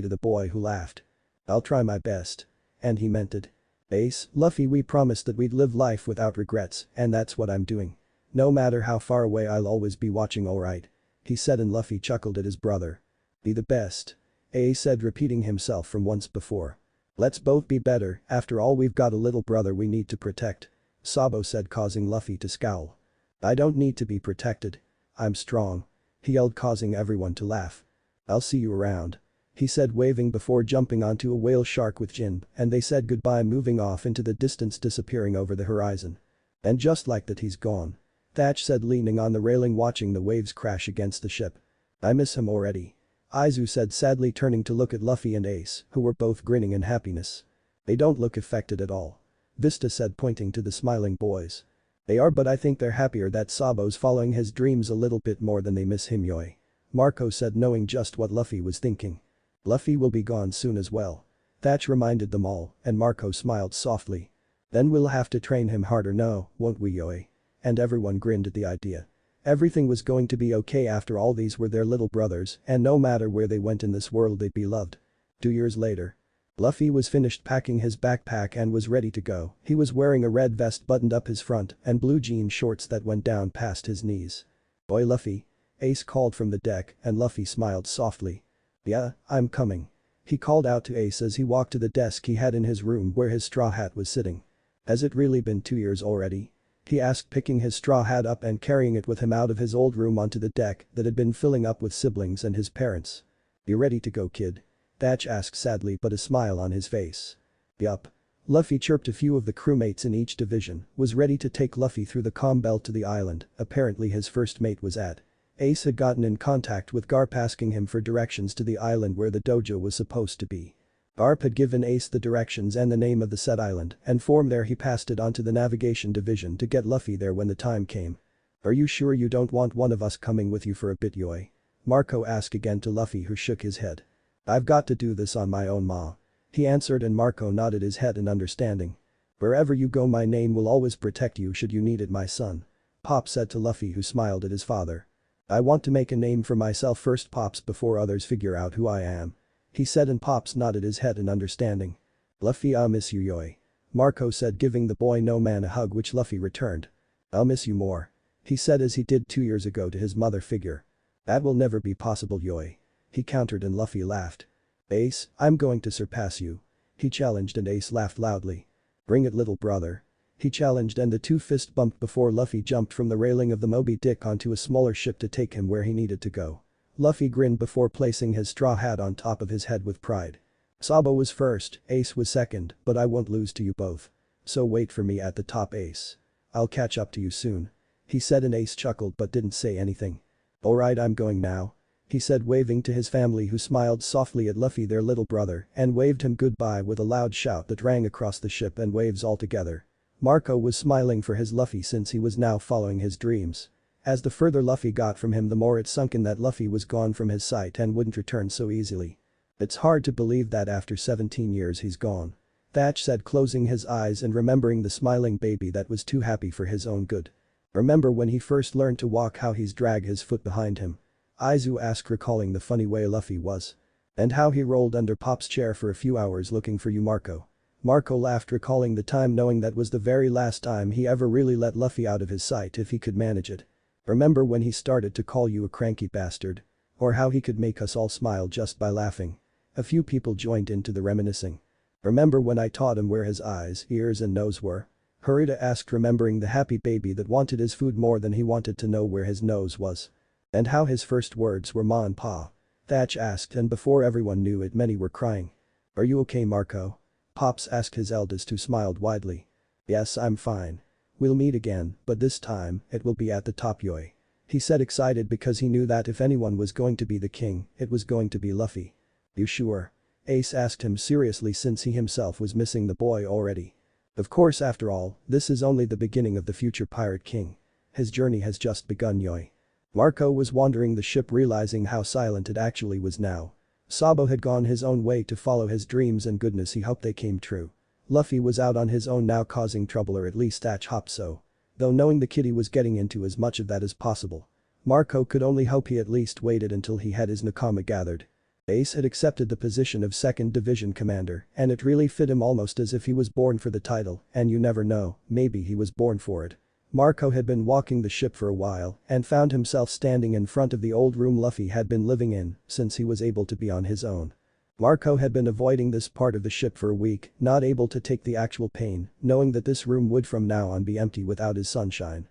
S1: to the boy who laughed. "I'll try my best." And he meant it. "Ace, Luffy, we promised that we'd live life without regrets, and that's what I'm doing. No matter how far away, I'll always be watching, alright?" he said, and Luffy chuckled at his brother. "Be the best," Ace said, repeating himself from once before. "Let's both be better, after all we've got a little brother we need to protect," Sabo said, causing Luffy to scowl. "I don't need to be protected. I'm strong," he yelled, causing everyone to laugh. "I'll see you around," he said, waving before jumping onto a whale shark with Jin, and they said goodbye, moving off into the distance, disappearing over the horizon. And just like that, he's gone, Thatch said, leaning on the railing watching the waves crash against the ship. "I miss him already," Aizu said, sadly, turning to look at Luffy and Ace, who were both grinning in happiness. "They don't look affected at all," Vista said, pointing to the smiling boys. "They are, but I think they're happier that Sabo's following his dreams a little bit more than they miss him, Yoi," Marco said, knowing just what Luffy was thinking. "Luffy will be gone soon as well," Thatch reminded them all, and Marco smiled softly. "Then we'll have to train him harder, no, won't we, Yoi?" And everyone grinned at the idea. Everything was going to be okay, after all these were their little brothers, and no matter where they went in this world they'd be loved. 2 years later. Luffy was finished packing his backpack and was ready to go. He was wearing a red vest buttoned up his front and blue jean shorts that went down past his knees. "Oi, Luffy," Ace called from the deck, and Luffy smiled softly. "Yeah, I'm coming," he called out to Ace as he walked to the desk he had in his room where his straw hat was sitting. "Has it really been 2 years already?" he asked, picking his straw hat up and carrying it with him out of his old room onto the deck that had been filling up with siblings and his parents. "You ready to go, kid?" Thatch asked sadly, but a smile on his face. "Yup." Luffy chirped. A few of the crewmates in each division was ready to take Luffy through the comm belt to the island apparently his first mate was at. Ace had gotten in contact with Garp, asking him for directions to the island where the dojo was supposed to be. Garp had given Ace the directions and the name of the said island, and from there he passed it on to the navigation division to get Luffy there when the time came. "Are you sure you don't want one of us coming with you for a bit, Yoi?" Marco asked again to Luffy, who shook his head. "I've got to do this on my own, ma," he answered, and Marco nodded his head in understanding. "Wherever you go, my name will always protect you should you need it, my son," Pop said to Luffy, who smiled at his father. "I want to make a name for myself first, Pops, before others figure out who I am," he said, and Pops nodded his head in understanding. "Luffy, I'll miss you, Yoi," Marco said, giving the boy no man a hug, which Luffy returned. "I'll miss you more," he said, as he did 2 years ago to his mother figure. "That will never be possible, Yoi," he countered, and Luffy laughed. "Ace, I'm going to surpass you," he challenged, and Ace laughed loudly. "Bring it, little brother," he challenged, and the two fist bumped before Luffy jumped from the railing of the Moby Dick onto a smaller ship to take him where he needed to go. Luffy grinned before placing his straw hat on top of his head with pride. "Sabo was first, Ace was second, but I won't lose to you both. So wait for me at the top, Ace. I'll catch up to you soon," he said, and Ace chuckled but didn't say anything. "Alright, I'm going now," he said, waving to his family, who smiled softly at Luffy, their little brother, and waved him goodbye with a loud shout that rang across the ship and waves altogether. Marco was smiling for his Luffy since he was now following his dreams. As the further Luffy got from him, the more it sunk in that Luffy was gone from his sight and wouldn't return so easily. "It's hard to believe that after 17 years he's gone," Thatch said, closing his eyes and remembering the smiling baby that was too happy for his own good. "Remember when he first learned to walk, how he's dragged his foot behind him?" Aizu asked, recalling the funny way Luffy was. "And how he rolled under Pop's chair for a few hours looking for you, Marco." Marco laughed, recalling the time, knowing that was the very last time he ever really let Luffy out of his sight if he could manage it. "Remember when he started to call you a cranky bastard? Or how he could make us all smile just by laughing?" A few people joined into the reminiscing. "Remember when I taught him where his eyes, ears and nose were?" Harita asked, remembering the happy baby that wanted his food more than he wanted to know where his nose was. "And how his first words were ma and pa?" Thatch asked, and before everyone knew it, many were crying. "Are you okay, Marco?" Pops asked his eldest, who smiled widely. "Yes, I'm fine. We'll meet again, but this time, it will be at the top, Yoi," he said, excited because he knew that if anyone was going to be the king, it was going to be Luffy. "You sure?" Ace asked him seriously, since he himself was missing the boy already. "Of course, after all, this is only the beginning of the future pirate king. His journey has just begun, Yoi." Marco was wandering the ship, realizing how silent it actually was now. Sabo had gone his own way to follow his dreams, and goodness, he hoped they came true. Luffy was out on his own now, causing trouble, or at least Thatch hoped so. Though knowing the kid, he was getting into as much of that as possible. Marco could only hope he at least waited until he had his nakama gathered. Ace had accepted the position of 2nd Division Commander, and it really fit him almost as if he was born for the title, and you never know, maybe he was born for it. Marco had been walking the ship for a while and found himself standing in front of the old room Luffy had been living in since he was able to be on his own. Marco had been avoiding this part of the ship for a week, not able to take the actual pain, knowing that this room would from now on be empty without his sunshine.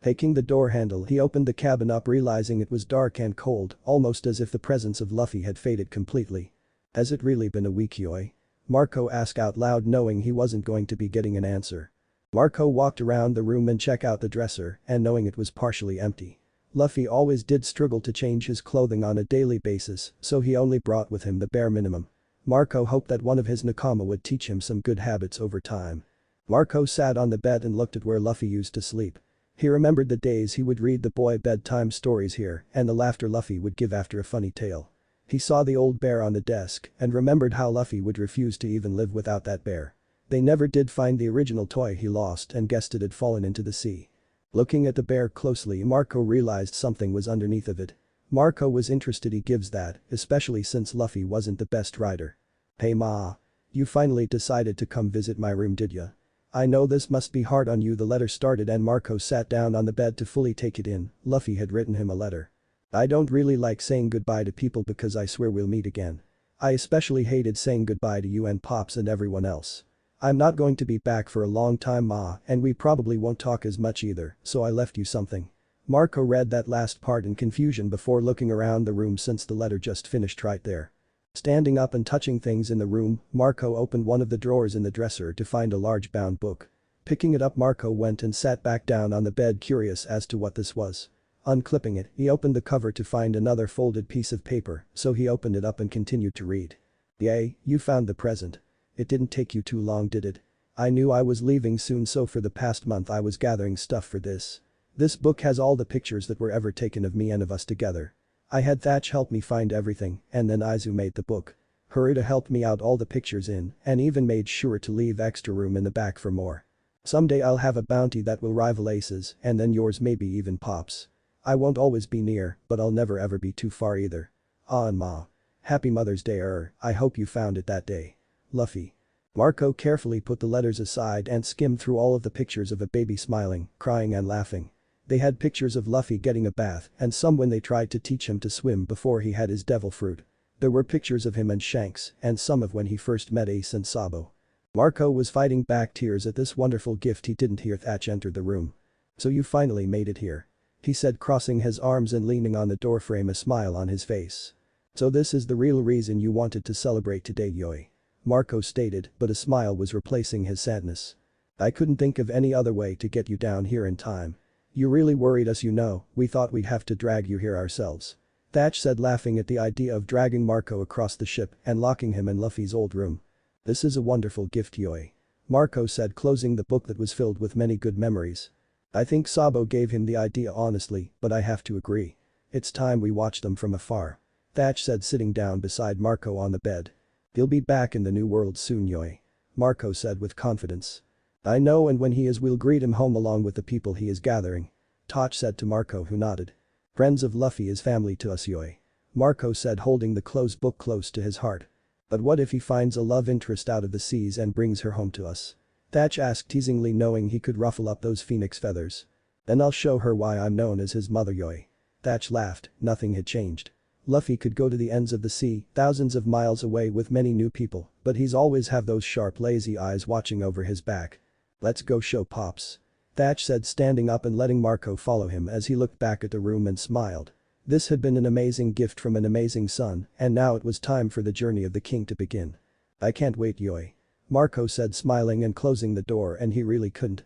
S1: Taking the door handle, he opened the cabin up, realizing it was dark and cold, almost as if the presence of Luffy had faded completely. Has it really been a week, Yoi? Marco asked out loud, knowing he wasn't going to be getting an answer. Marco walked around the room and checked out the dresser, and knowing it was partially empty. Luffy always did struggle to change his clothing on a daily basis, so he only brought with him the bare minimum. Marco hoped that one of his nakama would teach him some good habits over time. Marco sat on the bed and looked at where Luffy used to sleep. He remembered the days he would read the boy bedtime stories here and the laughter Luffy would give after a funny tale. He saw the old bear on the desk and remembered how Luffy would refuse to even live without that bear. They never did find the original toy he lost and guessed it had fallen into the sea. Looking at the bear closely, Marco realized something was underneath of it. Marco was interested, he gives that, especially since Luffy wasn't the best rider. Hey ma. You finally decided to come visit my room, did ya? I know this must be hard on you. The letter started and Marco sat down on the bed to fully take it in. Luffy had written him a letter. I don't really like saying goodbye to people because I swear we'll meet again. I especially hated saying goodbye to you and Pops and everyone else. I'm not going to be back for a long time, ma, and we probably won't talk as much either, so I left you something. Marco read that last part in confusion before looking around the room since the letter just finished right there. Standing up and touching things in the room, Marco opened one of the drawers in the dresser to find a large bound book. Picking it up, Marco went and sat back down on the bed, curious as to what this was. Unclipping it, he opened the cover to find another folded piece of paper, so he opened it up and continued to read. Yay, you found the present. It didn't take you too long, did it? I knew I was leaving soon, so for the past month I was gathering stuff for this. This book has all the pictures that were ever taken of me and of us together. I had Thatch help me find everything, and then Aizu made the book. Haruta helped me out all the pictures in, and even made sure to leave extra room in the back for more. Someday I'll have a bounty that will rival Ace's, and then yours, maybe even Pop's. I won't always be near, but I'll never ever be too far either. Ah, and ma. Happy Mother's Day. I hope you found it that day. Luffy. Marco carefully put the letters aside and skimmed through all of the pictures of a baby smiling, crying and laughing. They had pictures of Luffy getting a bath and some when they tried to teach him to swim before he had his devil fruit. There were pictures of him and Shanks and some of when he first met Ace and Sabo. Marco was fighting back tears at this wonderful gift. He didn't hear Thatch enter the room. So you finally made it here. He said, crossing his arms and leaning on the doorframe, a smile on his face. So this is the real reason you wanted to celebrate today, Yoi. Marco stated, but a smile was replacing his sadness. I couldn't think of any other way to get you down here in time. You really worried us, you know, we thought we'd have to drag you here ourselves. Thatch said, laughing at the idea of dragging Marco across the ship and locking him in Luffy's old room. This is a wonderful gift, Yoi. Marco said, closing the book that was filled with many good memories. I think Sabo gave him the idea honestly, but I have to agree. It's time we watched them from afar. Thatch said, sitting down beside Marco on the bed. He'll be back in the new world soon, Yoi. Marco said with confidence. I know, and when he is we'll greet him home along with the people he is gathering. Toch said to Marco, who nodded. Friends of Luffy is family to us, Yoi. Marco said, holding the closed book close to his heart. But what if he finds a love interest out of the seas and brings her home to us? Thatch asked teasingly, knowing he could ruffle up those phoenix feathers. Then I'll show her why I'm known as his mother, Yoi. Thatch laughed, nothing had changed. Luffy could go to the ends of the sea, thousands of miles away with many new people, but he's always have those sharp lazy eyes watching over his back. Let's go show Pops. Thatch said, standing up and letting Marco follow him as he looked back at the room and smiled. This had been an amazing gift from an amazing son, and now it was time for the journey of the king to begin. I can't wait, Yoi. Marco said, smiling and closing the door, and he really couldn't.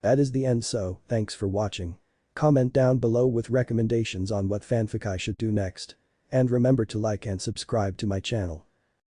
S1: That is the end, so thanks for watching. Comment down below with recommendations on what fanfic I should do next. And remember to like and subscribe to my channel.